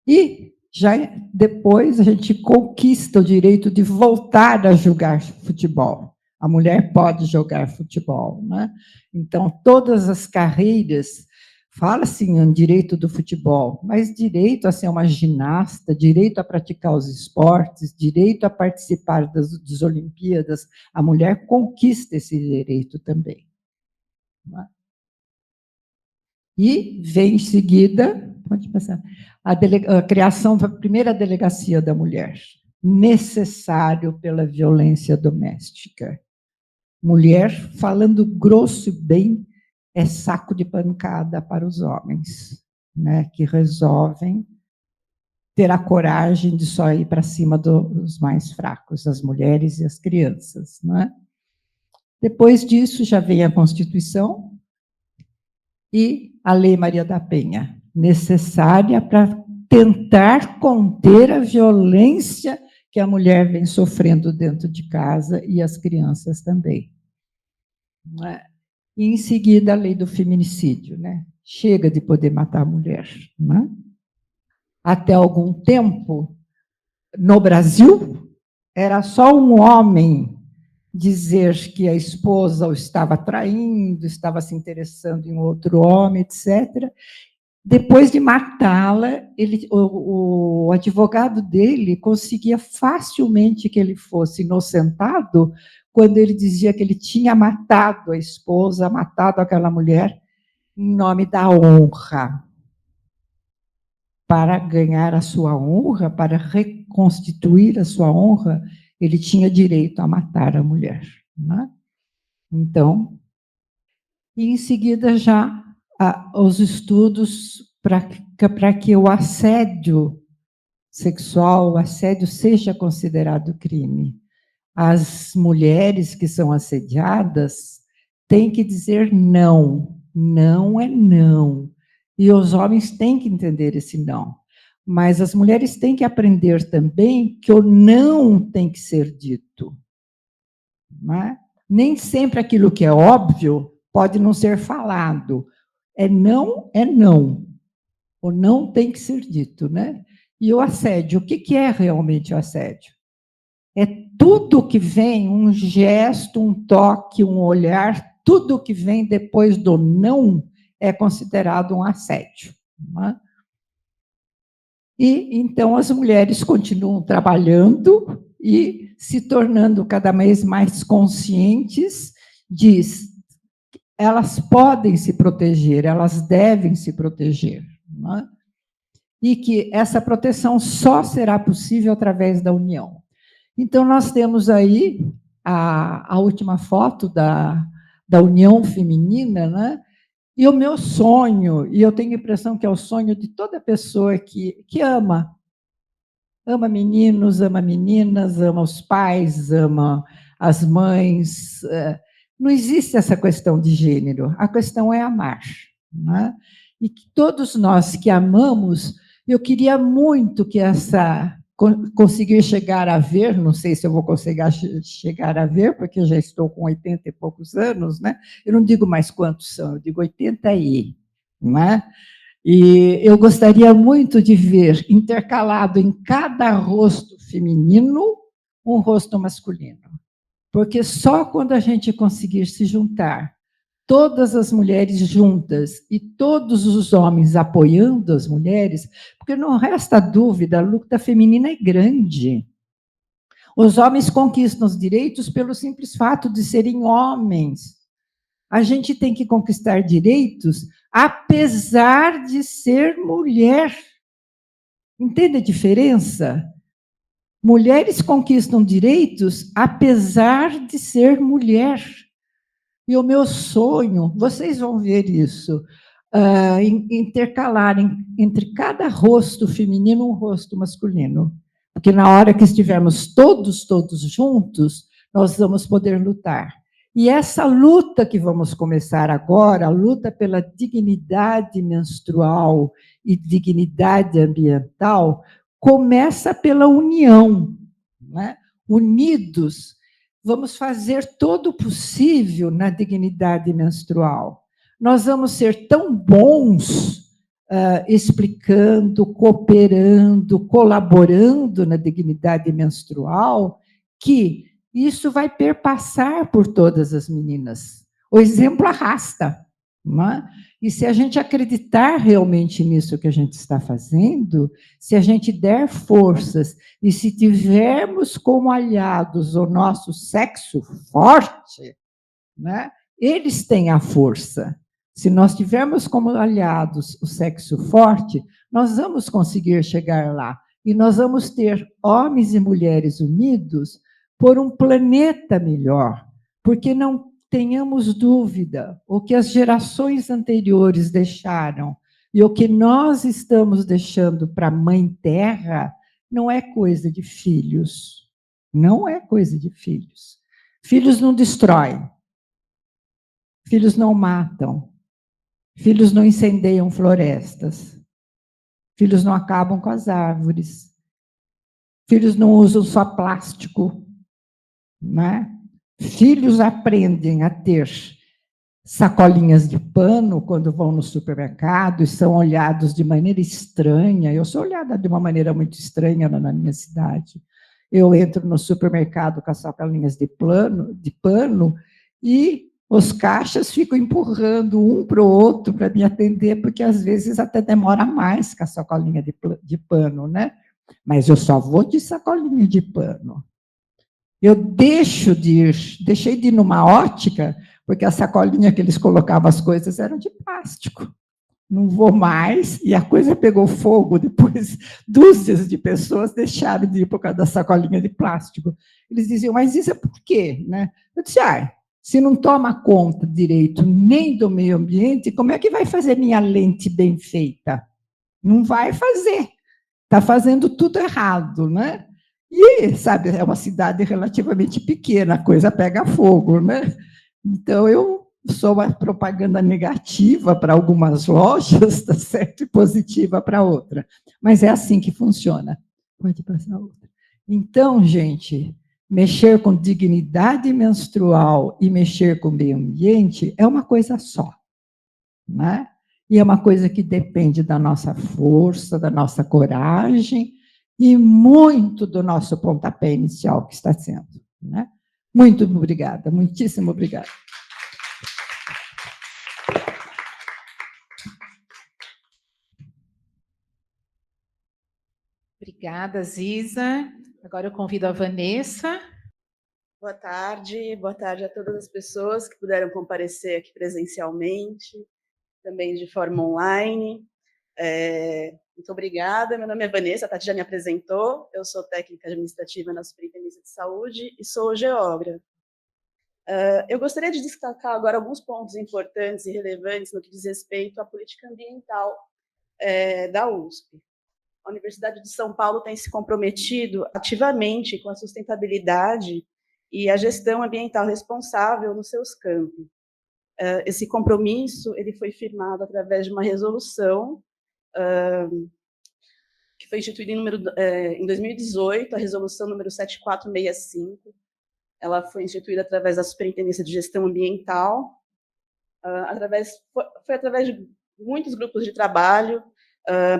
E já depois a gente conquista o direito de voltar a jogar futebol. A mulher pode jogar futebol, né? Então, todas as carreiras, fala-se em direito do futebol, mas direito a ser uma ginasta, direito a praticar os esportes, direito a participar das Olimpíadas, a mulher conquista esse direito também. Né? E vem em seguida, pode passar, a criação da primeira delegacia da mulher, necessário pela violência doméstica. Mulher, falando grosso e bem, é saco de pancada para os homens, né, que resolvem ter a coragem de só ir para cima dos mais fracos, as mulheres e as crianças. Né? Depois disso, já vem a Constituição, e a Lei Maria da Penha, necessária para tentar conter a violência que a mulher vem sofrendo dentro de casa e as crianças também. E, em seguida, a Lei do Feminicídio. Né? Chega de poder matar a mulher. Né? Até algum tempo, no Brasil, era só um homem dizer que a esposa o estava traindo, estava se interessando em outro homem, etc. Depois de matá-la, o advogado dele conseguia facilmente que ele fosse inocentado quando ele dizia que ele tinha matado a esposa, matado aquela mulher, em nome da honra. Para ganhar a sua honra, para reconstituir a sua honra, ele tinha direito a matar a mulher. Né? Então, e em seguida já os estudos para que o assédio sexual, o assédio seja considerado crime. As mulheres que são assediadas têm que dizer não, não é não. E os homens têm que entender esse não. Mas as mulheres têm que aprender também que o não tem que ser dito. Não é? Nem sempre aquilo que é óbvio pode não ser falado. É não, é não. O não tem que ser dito. Né? E o assédio, o que é realmente o assédio? É tudo que vem, um gesto, um toque, um olhar, tudo que vem depois do não é considerado um assédio. Não é? E então as mulheres continuam trabalhando e se tornando cada vez mais conscientes de elas podem se proteger, elas devem se proteger, não é? E que essa proteção só será possível através da união. Então, nós temos aí a última foto da união feminina, né? E o meu sonho, e eu tenho a impressão que é o sonho de toda pessoa que ama meninos, ama meninas, ama os pais, ama as mães. Não existe essa questão de gênero, a questão é amar, né? E que todos nós que amamos, eu queria muito que conseguir chegar a ver, não sei se eu vou conseguir chegar a ver, porque eu já estou com 80 e poucos anos, né? Eu não digo mais quantos são, eu digo 80 né? E eu gostaria muito de ver intercalado em cada rosto feminino um rosto masculino. Porque só quando a gente conseguir se juntar, todas as mulheres juntas e todos os homens apoiando as mulheres, porque não resta dúvida, a luta feminina é grande. Os homens conquistam os direitos pelo simples fato de serem homens. A gente tem que conquistar direitos apesar de ser mulher. Entende a diferença? Mulheres conquistam direitos apesar de ser mulher. E o meu sonho, vocês vão ver isso, intercalar entre cada rosto feminino um rosto masculino. Porque na hora que estivermos todos juntos, nós vamos poder lutar. E essa luta que vamos começar agora, a luta pela dignidade menstrual e dignidade ambiental, começa pela união, né? Unidos, vamos fazer todo o possível na dignidade menstrual. Nós vamos ser tão bons explicando, cooperando, colaborando na dignidade menstrual, que isso vai perpassar por todas as meninas. O exemplo arrasta, não é? E se a gente acreditar realmente nisso que a gente está fazendo, se a gente der forças e se tivermos como aliados o nosso sexo forte, né, eles têm a força. Se nós tivermos como aliados o sexo forte, nós vamos conseguir chegar lá. E nós vamos ter homens e mulheres unidos por um planeta melhor, porque não tenhamos dúvida, o que as gerações anteriores deixaram e o que nós estamos deixando para a Mãe Terra não é coisa de filhos. Não é coisa de filhos. Filhos não destroem. Filhos não matam. Filhos não incendeiam florestas. Filhos não acabam com as árvores. Filhos não usam só plástico. Né? Filhos aprendem a ter sacolinhas de pano quando vão no supermercado e são olhados de maneira estranha. Eu sou olhada de uma maneira muito estranha na minha cidade. Eu entro no supermercado com as sacolinhas de pano e os caixas ficam empurrando um para o outro para me atender, porque às vezes até demora mais com a sacolinha de pano, né? Mas eu só vou de sacolinha de pano. Eu deixei de ir numa ótica, porque a sacolinha que eles colocavam as coisas eram de plástico. Não vou mais, e a coisa pegou fogo, depois dúzias de pessoas deixaram de ir por causa da sacolinha de plástico. Eles diziam, mas isso é por quê? Né? Eu disse, se não toma conta direito nem do meio ambiente, como é que vai fazer minha lente bem feita? Não vai fazer. Está fazendo tudo errado, né? E, sabe, é uma cidade relativamente pequena, a coisa pega fogo, né? Então, eu sou uma propaganda negativa para algumas lojas, tá certo? E positiva para outra. Mas é assim que funciona. Pode passar outra. Então, gente, mexer com dignidade menstrual e mexer com o meio ambiente é uma coisa só, né? E é uma coisa que depende da nossa força, da nossa coragem, e muito do nosso pontapé inicial que está sendo. Né? Muito obrigada, muitíssimo obrigada. Obrigada, Ziza. Agora eu convido a Vanessa. Boa tarde a todas as pessoas que puderam comparecer aqui presencialmente, também de forma online. Muito obrigada. Meu nome é Vanessa, a Tati já me apresentou. Eu sou técnica administrativa na Superintendência de Saúde e sou geógrafa. Eu gostaria de destacar agora alguns pontos importantes e relevantes no que diz respeito à política ambiental da USP. A Universidade de São Paulo tem se comprometido ativamente com a sustentabilidade e a gestão ambiental responsável nos seus campi. Esse compromisso ele foi firmado através de uma resolução que foi instituída em 2018, a resolução número 7465. Ela foi instituída através da Superintendência de Gestão Ambiental, foi através de muitos grupos de trabalho,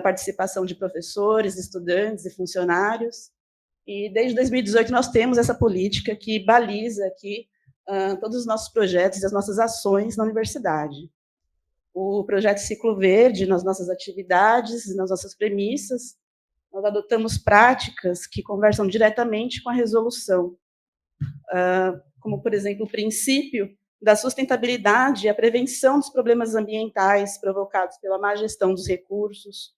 participação de professores, estudantes e funcionários. E desde 2018 nós temos essa política que baliza aqui todos os nossos projetos e as nossas ações na universidade. O projeto Ciclo Verde, nas nossas atividades, nas nossas premissas, nós adotamos práticas que conversam diretamente com a resolução, como, por exemplo, o princípio da sustentabilidade e a prevenção dos problemas ambientais provocados pela má gestão dos recursos,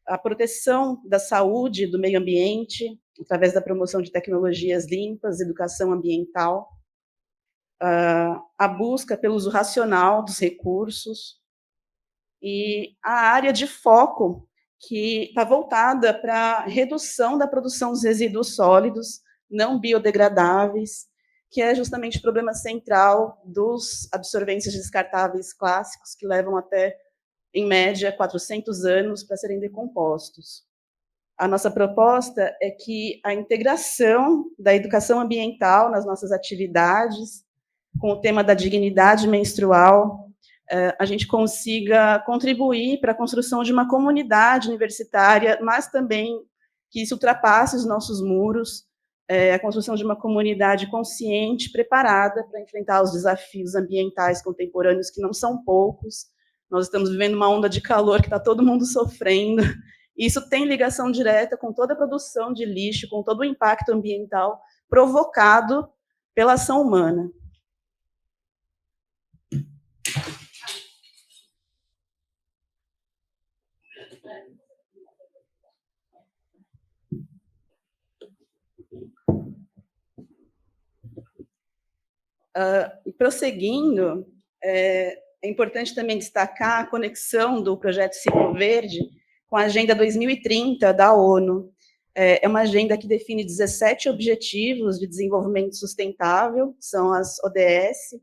a proteção da saúde e do meio ambiente, através da promoção de tecnologias limpas, educação ambiental, a busca pelo uso racional dos recursos, e a área de foco que está voltada para a redução da produção dos resíduos sólidos não biodegradáveis, que é justamente o problema central dos absorventes descartáveis clássicos, que levam até, em média, 400 anos para serem decompostos. A nossa proposta é que a integração da educação ambiental nas nossas atividades, com o tema da dignidade menstrual, a gente consiga contribuir para a construção de uma comunidade universitária, mas também que isso ultrapasse os nossos muros, a construção de uma comunidade consciente, preparada para enfrentar os desafios ambientais contemporâneos, que não são poucos. Nós estamos vivendo uma onda de calor que está todo mundo sofrendo, e isso tem ligação direta com toda a produção de lixo, com todo o impacto ambiental provocado pela ação humana. Prosseguindo, é importante também destacar a conexão do projeto Ciclo Verde com a Agenda 2030 da ONU. É uma agenda que define 17 objetivos de desenvolvimento sustentável, são as ODS,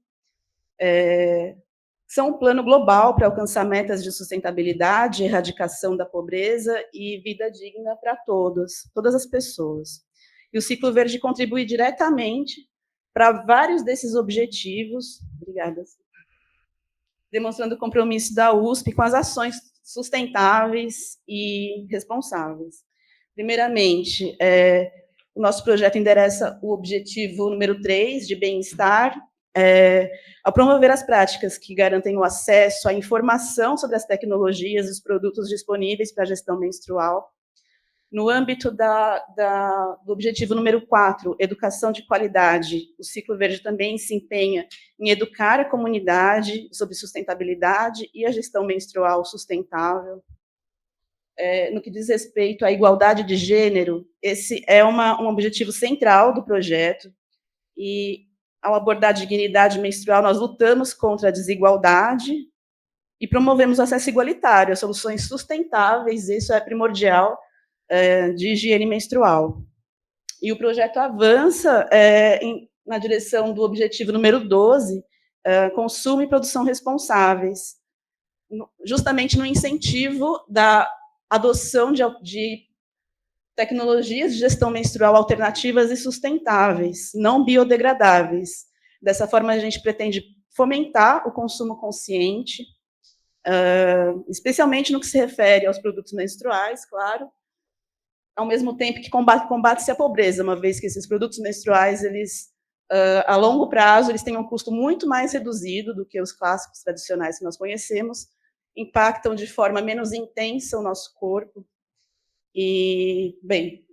são um plano global para alcançar metas de sustentabilidade, erradicação da pobreza e vida digna para todas as pessoas. E o Ciclo Verde contribui diretamente para vários desses objetivos, obrigada, demonstrando o compromisso da USP com as ações sustentáveis e responsáveis. Primeiramente, o nosso projeto endereça o objetivo número 3, de bem-estar, ao promover as práticas que garantem o acesso à informação sobre as tecnologias e os produtos disponíveis para a gestão menstrual. No âmbito do objetivo número 4, educação de qualidade, o Ciclo Verde também se empenha em educar a comunidade sobre sustentabilidade e a gestão menstrual sustentável. No que diz respeito à igualdade de gênero, esse é um objetivo central do projeto, e ao abordar a dignidade menstrual, nós lutamos contra a desigualdade e promovemos o acesso igualitário a soluções sustentáveis, isso é primordial, de higiene menstrual. E o projeto avança na direção do objetivo número 12, consumo e produção responsáveis, justamente no incentivo da adoção de tecnologias de gestão menstrual alternativas e sustentáveis, não biodegradáveis. Dessa forma, a gente pretende fomentar o consumo consciente, especialmente no que se refere aos produtos menstruais, claro, ao mesmo tempo que combate-se a pobreza, uma vez que esses produtos menstruais, eles, a longo prazo, eles têm um custo muito mais reduzido do que os clássicos tradicionais que nós conhecemos, impactam de forma menos intensa o nosso corpo, E, bem,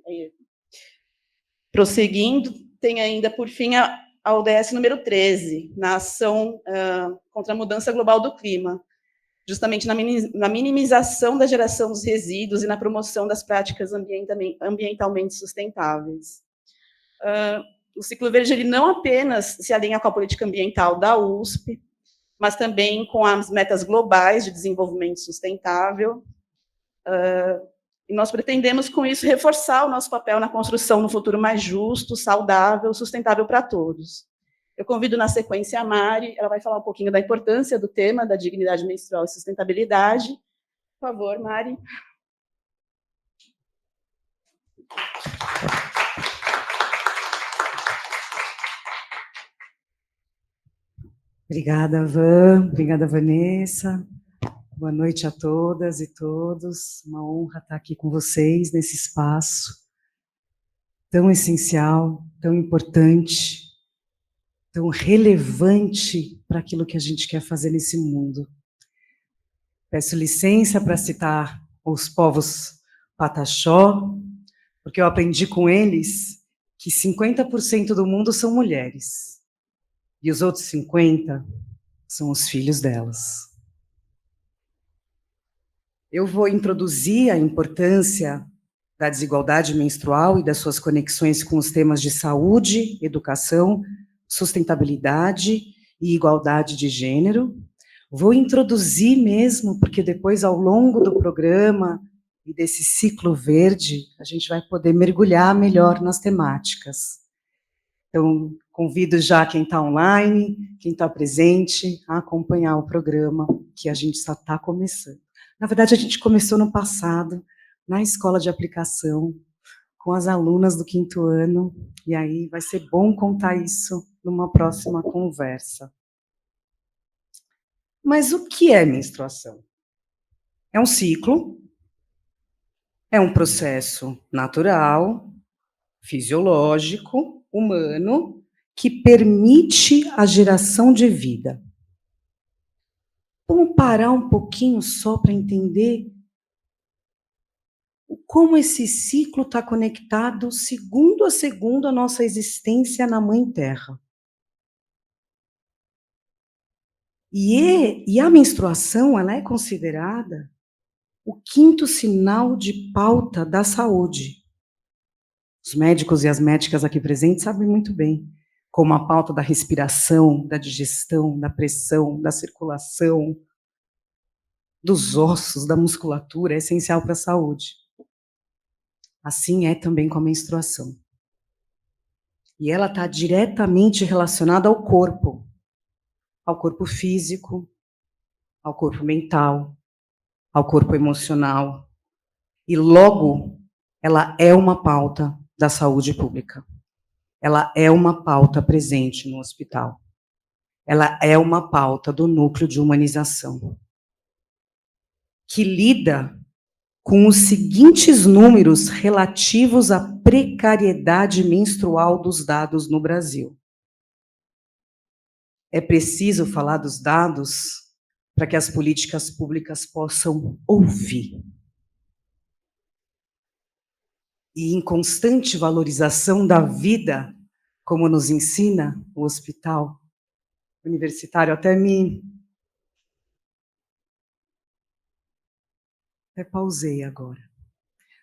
prosseguindo, tem ainda, por fim, a ODS número 13, na ação contra a mudança global do clima, justamente na minimização da geração dos resíduos e na promoção das práticas ambientalmente sustentáveis. O Ciclo Verde ele não apenas se alinha com a política ambiental da USP, mas também com as metas globais de desenvolvimento sustentável. E nós pretendemos, com isso, reforçar o nosso papel na construção de um futuro mais justo, saudável, sustentável para todos. Eu convido, na sequência, a Mari, ela vai falar um pouquinho da importância do tema da dignidade menstrual e sustentabilidade. Por favor, Mari. Obrigada, Van. Obrigada, Vanessa. Boa noite a todas e todos. Uma honra estar aqui com vocês nesse espaço tão essencial, tão importante, tão relevante para aquilo que a gente quer fazer nesse mundo. Peço licença para citar os povos Pataxó, porque eu aprendi com eles que 50% do mundo são mulheres, e os outros 50% são os filhos delas. Eu vou introduzir a importância da desigualdade menstrual e das suas conexões com os temas de saúde, educação, sustentabilidade e igualdade de gênero. Vou introduzir mesmo, porque depois, ao longo do programa e desse ciclo verde, a gente vai poder mergulhar melhor nas temáticas. Então, convido já quem está online, quem está presente, a acompanhar o programa, que a gente só está começando. Na verdade, a gente começou no passado, na escola de aplicação, com as alunas do 5º ano, e aí vai ser bom contar isso numa próxima conversa. Mas o que é menstruação? É um ciclo, é um processo natural, fisiológico, humano, que permite a geração de vida. Vamos parar um pouquinho só para entender como esse ciclo está conectado, segundo a segundo, a nossa existência na Mãe Terra. E a menstruação, ela é considerada o 5º sinal de pauta da saúde. Os médicos e as médicas aqui presentes sabem muito bem como a pauta da respiração, da digestão, da pressão, da circulação, dos ossos, da musculatura, é essencial para a saúde. Assim é também com a menstruação. E ela está diretamente relacionada ao corpo físico, ao corpo mental, ao corpo emocional. E logo, ela é uma pauta da saúde pública. Ela é uma pauta presente no hospital. Ela é uma pauta do núcleo de humanização, que lida com os seguintes números relativos à precariedade menstrual dos dados no Brasil. É preciso falar dos dados para que as políticas públicas possam ouvir. E em constante valorização da vida, como nos ensina o hospital universitário, até pausei agora.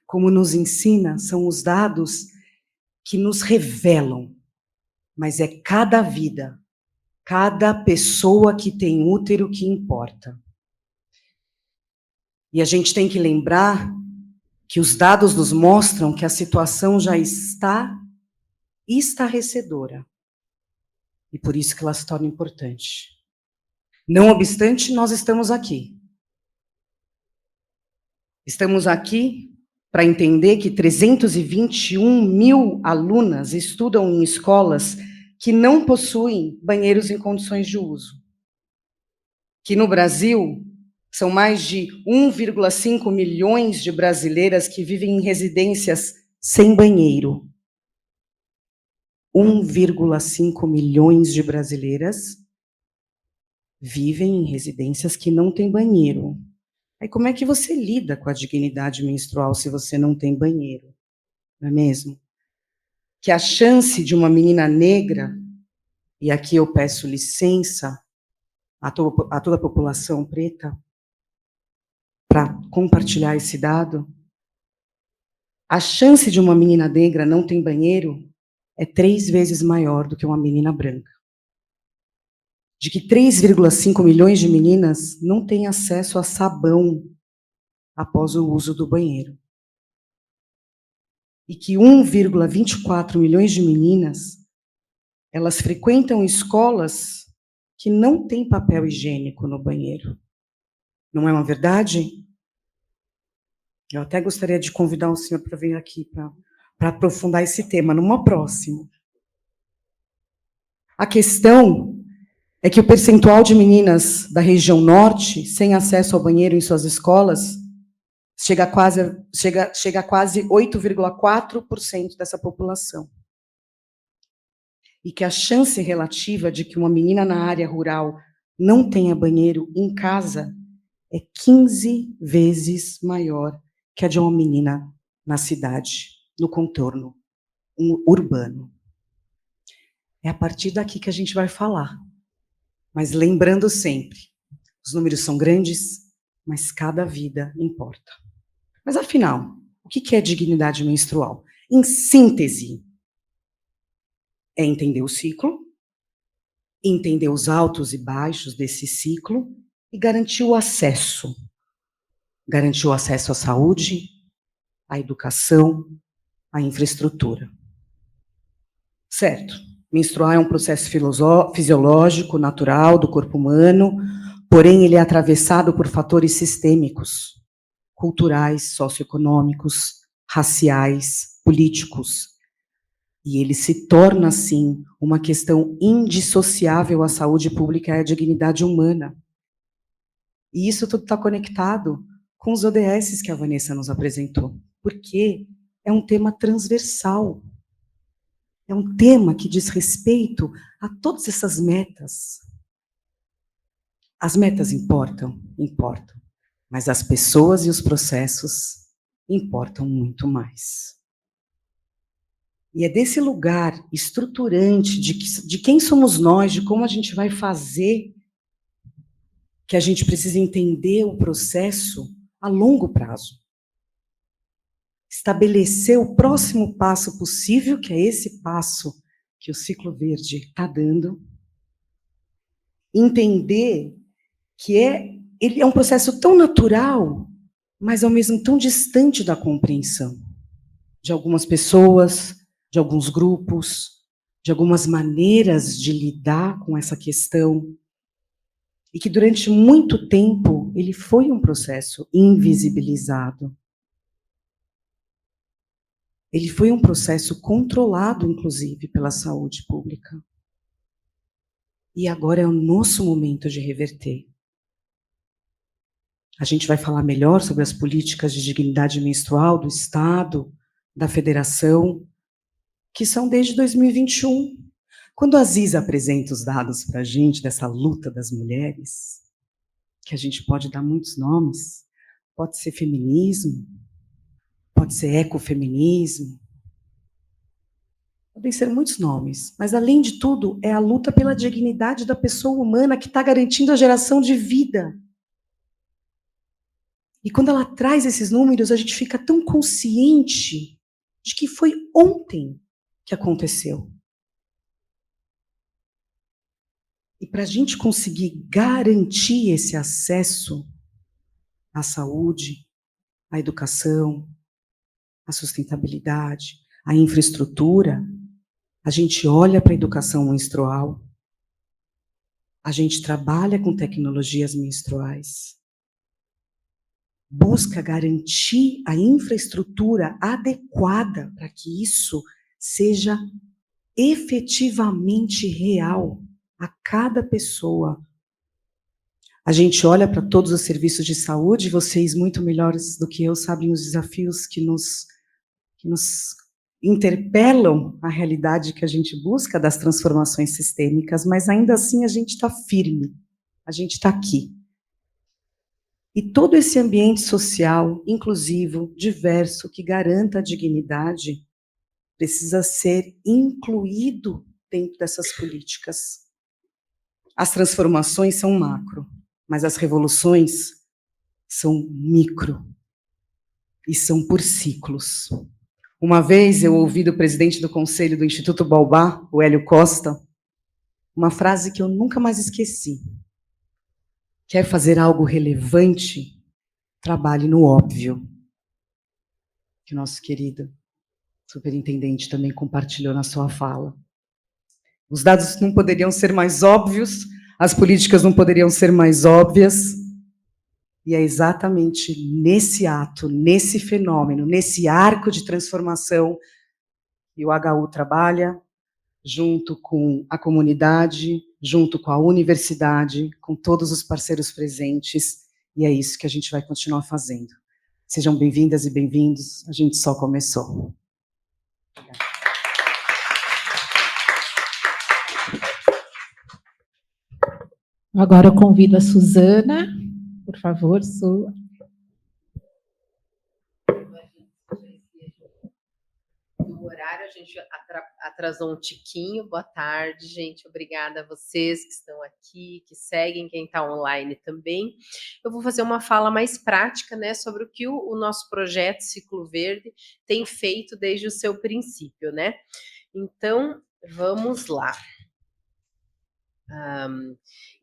Como nos ensina, são os dados que nos revelam, mas é cada vida, cada pessoa que tem útero que importa. E a gente tem que lembrar que os dados nos mostram que a situação já está estarrecedora. E por isso que ela se torna importante. Não obstante, nós estamos aqui. Estamos aqui para entender que 321 mil alunas estudam em escolas que não possuem banheiros em condições de uso. Que no Brasil, são mais de 1,5 milhões de brasileiras que vivem em residências sem banheiro. 1,5 milhões de brasileiras vivem em residências que não têm banheiro. Aí como é que você lida com a dignidade menstrual se você não tem banheiro? Não é mesmo? Que a chance de uma menina negra, e aqui eu peço licença a toda a população preta para compartilhar esse dado, a chance de uma menina negra não ter banheiro é 3 vezes maior do que uma menina branca. De que 3,5 milhões de meninas não têm acesso a sabão após o uso do banheiro. E que 1,24 milhões de meninas, elas frequentam escolas que não têm papel higiênico no banheiro. Não é uma verdade? Eu até gostaria de convidar o senhor para vir aqui para aprofundar esse tema numa próxima. A questão é que o percentual de meninas da região norte sem acesso ao banheiro em suas escolas chega a quase 8,4% dessa população. E que a chance relativa de que uma menina na área rural não tenha banheiro em casa é 15 vezes maior que a de uma menina na cidade, no contorno urbano. É a partir daqui que a gente vai falar. Mas lembrando sempre, os números são grandes, mas cada vida importa. Mas, afinal, o que é dignidade menstrual? Em síntese, é entender o ciclo, entender os altos e baixos desse ciclo e garantir o acesso. Garantir o acesso à saúde, à educação, à infraestrutura. Certo? Menstruar é um processo fisiológico, natural do corpo humano, porém ele é atravessado por fatores sistêmicos, culturais, socioeconômicos, raciais, políticos. E ele se torna, assim, uma questão indissociável à saúde pública e à dignidade humana. E isso tudo está conectado com os ODS que a Vanessa nos apresentou, porque é um tema transversal. É um tema que diz respeito a todas essas metas. As metas importam? Importam. Mas as pessoas e os processos importam muito mais. E é desse lugar estruturante de quem somos nós, de como a gente vai fazer, que a gente precisa entender o processo a longo prazo. Estabelecer o próximo passo possível, que é esse passo que o Ciclo Verde está dando. Entender que ele é um processo tão natural, mas ao mesmo tão distante da compreensão de algumas pessoas, de alguns grupos, de algumas maneiras de lidar com essa questão, e que durante muito tempo ele foi um processo invisibilizado. Ele foi um processo controlado, inclusive, pela saúde pública. E agora é o nosso momento de reverter. A gente vai falar melhor sobre as políticas de dignidade menstrual do Estado, da Federação, que são desde 2021. Quando a Ziza apresenta os dados para a gente dessa luta das mulheres, que a gente pode dar muitos nomes, pode ser feminismo, pode ser ecofeminismo, podem ser muitos nomes, mas, além de tudo, é a luta pela dignidade da pessoa humana que está garantindo a geração de vida. E quando ela traz esses números, a gente fica tão consciente de que foi ontem que aconteceu. E para a gente conseguir garantir esse acesso à saúde, à educação, à sustentabilidade, à infraestrutura, a gente olha para a educação menstrual, a gente trabalha com tecnologias menstruais, busca garantir a infraestrutura adequada para que isso seja efetivamente real a cada pessoa. A gente olha para todos os serviços de saúde, vocês muito melhores do que eu sabem os desafios que nos interpelam a realidade que a gente busca das transformações sistêmicas, mas ainda assim a gente está firme, a gente está aqui. E todo esse ambiente social, inclusivo, diverso, que garanta a dignidade, precisa ser incluído dentro dessas políticas. As transformações são macro, mas as revoluções são micro e são por ciclos. Uma vez eu ouvi do presidente do Conselho do Instituto Baobá, o Hélio Costa, uma frase que eu nunca mais esqueci. Quer fazer algo relevante? Trabalhe no óbvio. Que o nosso querido superintendente também compartilhou na sua fala. Os dados não poderiam ser mais óbvios, as políticas não poderiam ser mais óbvias, e é exatamente nesse ato, nesse fenômeno, nesse arco de transformação que o HU trabalha, junto com a comunidade, junto com a universidade, com todos os parceiros presentes, e é isso que a gente vai continuar fazendo. Sejam bem-vindas e bem-vindos, a gente só começou. Agora eu convido a Suzana, por favor, Su. Do horário, a gente atrasou um tiquinho. Boa tarde, gente. Obrigada a vocês que estão aqui, que seguem, quem está online também. Eu vou fazer uma fala mais prática, né, sobre o que o nosso projeto Ciclo Verde tem feito desde o seu princípio, né? Então, vamos lá.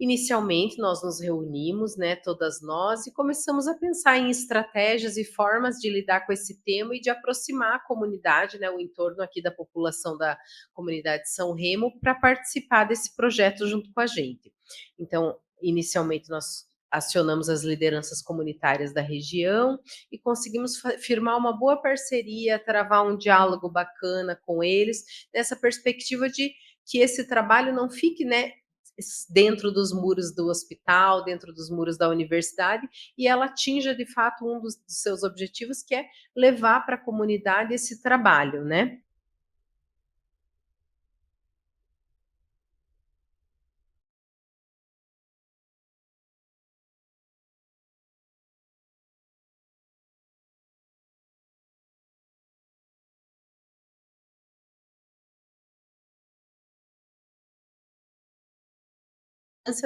Inicialmente, nós nos reunimos, né, todas nós, e começamos a pensar em estratégias e formas de lidar com esse tema e de aproximar a comunidade, né, o entorno aqui da população da comunidade de São Remo, para participar desse projeto junto com a gente. Então, inicialmente, nós acionamos as lideranças comunitárias da região e conseguimos firmar uma boa parceria, travar um diálogo bacana com eles, nessa perspectiva de que esse trabalho não fique, né, dentro dos muros do hospital, dentro dos muros da universidade, e ela atinja, de fato, um dos seus objetivos, que é levar para a comunidade esse trabalho, né?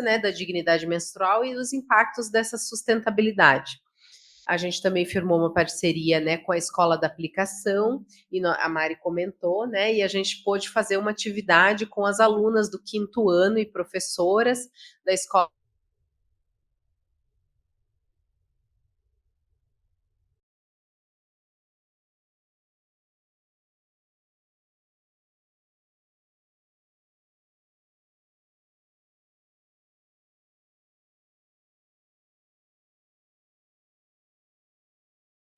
Né, da dignidade menstrual e dos impactos dessa sustentabilidade. A gente também firmou uma parceria, né, com a Escola da Aplicação, e a Mari comentou, né, e a gente pôde fazer uma atividade com as alunas do 5º ano e professoras da Escola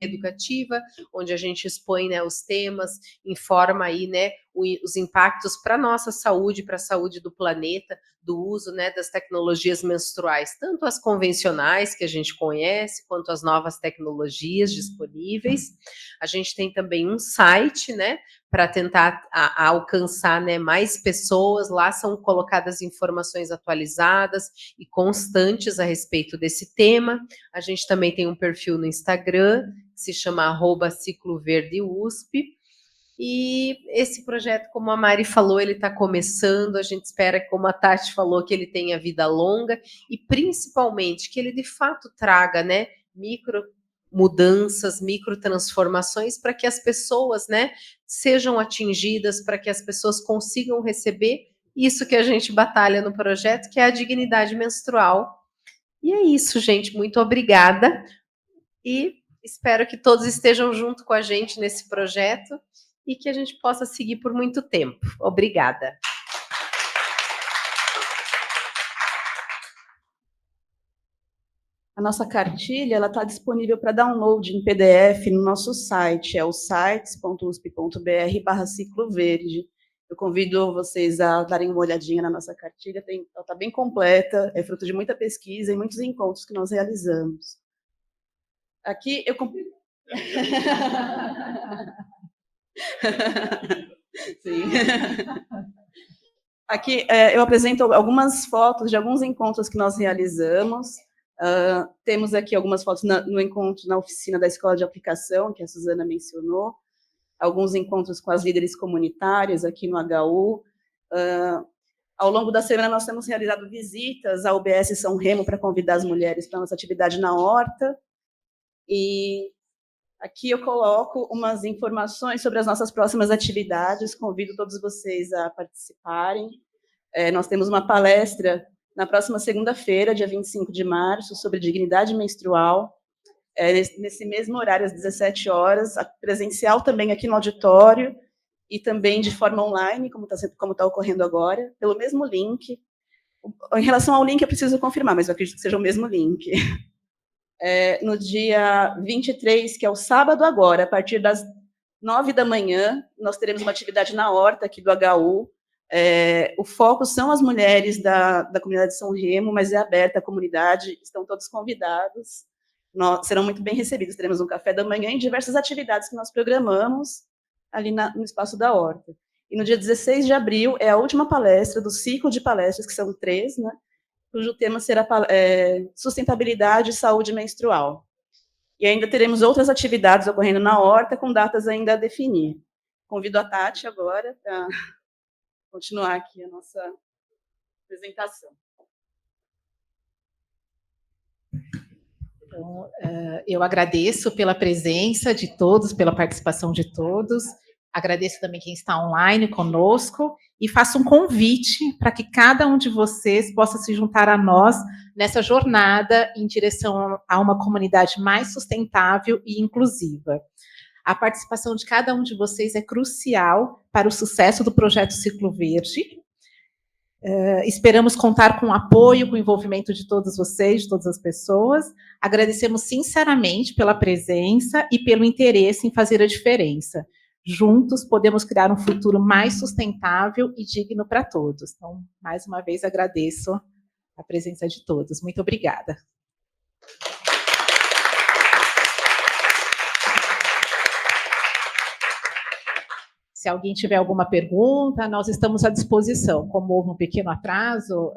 educativa, onde a gente expõe, né, os temas, informa aí, né, os impactos para a nossa saúde, para a saúde do planeta, do uso, né, das tecnologias menstruais, tanto as convencionais que a gente conhece, quanto as novas tecnologias disponíveis. A gente tem também um site, né, para tentar alcançar, né, mais pessoas. Lá são colocadas informações atualizadas e constantes a respeito desse tema. A gente também tem um perfil no Instagram, que se chama @cicloverdeusp. E esse projeto, como a Mari falou, ele está começando. A gente espera, como a Tati falou, que ele tenha vida longa e, principalmente, que ele, de fato, traga, né, micro mudanças, micro transformações para que as pessoas, né, sejam atingidas, para que as pessoas consigam receber isso que a gente batalha no projeto, que é a dignidade menstrual. E é isso, gente. Muito obrigada. E espero que todos estejam junto com a gente nesse projeto e que a gente possa seguir por muito tempo. Obrigada. A nossa cartilha está disponível para download em PDF no nosso site, é o sites.usp.br/Ciclo Verde. Eu convido vocês a darem uma olhadinha na nossa cartilha, ela está bem completa, é fruto de muita pesquisa e muitos encontros que nós realizamos. Aqui eu... Sim. Aqui eu apresento algumas fotos de alguns encontros que nós realizamos. Temos aqui algumas fotos no encontro na oficina da Escola de Aplicação, que a Suzana mencionou, alguns encontros com as líderes comunitárias aqui no HU. Ao longo da semana, nós temos realizado visitas à UBS São Remo para convidar as mulheres para a nossa atividade na horta. E aqui eu coloco umas informações sobre as nossas próximas atividades, convido todos vocês a participarem. Nós temos uma palestra na próxima segunda-feira, dia 25 de março, sobre dignidade menstrual, nesse mesmo horário, às 17 horas, presencial também aqui no auditório, e também de forma online, como está ocorrendo agora, pelo mesmo link. Em relação ao link, eu preciso confirmar, mas eu acredito que seja o mesmo link. No dia 23, que é o sábado agora, a partir das 9 da manhã, nós teremos uma atividade na horta aqui do HU. O foco são as mulheres da comunidade de São Remo, mas é aberta à comunidade, estão todos convidados, serão muito bem recebidos. Teremos um café da manhã e diversas atividades que nós programamos ali no espaço da horta. E no dia 16 de abril é a última palestra do ciclo de palestras, que são 3, né, cujo tema será sustentabilidade e saúde menstrual. E ainda teremos outras atividades ocorrendo na horta, com datas ainda a definir. Convido a Tati agora para continuar aqui a nossa apresentação. Então, eu agradeço pela presença de todos, pela participação de todos. Agradeço também quem está online conosco e faço um convite para que cada um de vocês possa se juntar a nós nessa jornada em direção a uma comunidade mais sustentável e inclusiva. A participação de cada um de vocês é crucial para o sucesso do projeto Ciclo Verde. Esperamos contar com o apoio, com o envolvimento de todos vocês, de todas as pessoas. Agradecemos sinceramente pela presença e pelo interesse em fazer a diferença. Juntos podemos criar um futuro mais sustentável e digno para todos. Então, mais uma vez, agradeço a presença de todos. Muito obrigada. Se alguém tiver alguma pergunta, nós estamos à disposição. Como houve um pequeno atraso,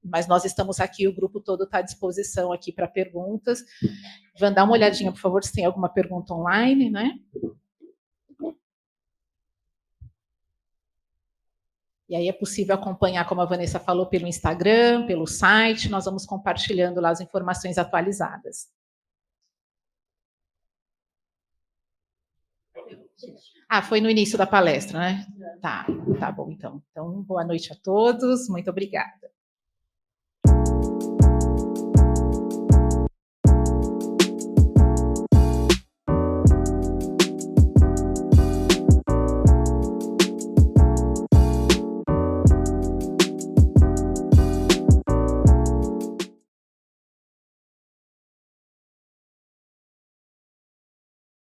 mas nós estamos aqui, o grupo todo está à disposição aqui para perguntas. Van, dá uma olhadinha, por favor, se tem alguma pergunta online, né? E aí é possível acompanhar, como a Vanessa falou, pelo Instagram, pelo site, nós vamos compartilhando lá as informações atualizadas. Foi no início da palestra, né? Tá bom, então. Então, boa noite a todos, muito obrigada.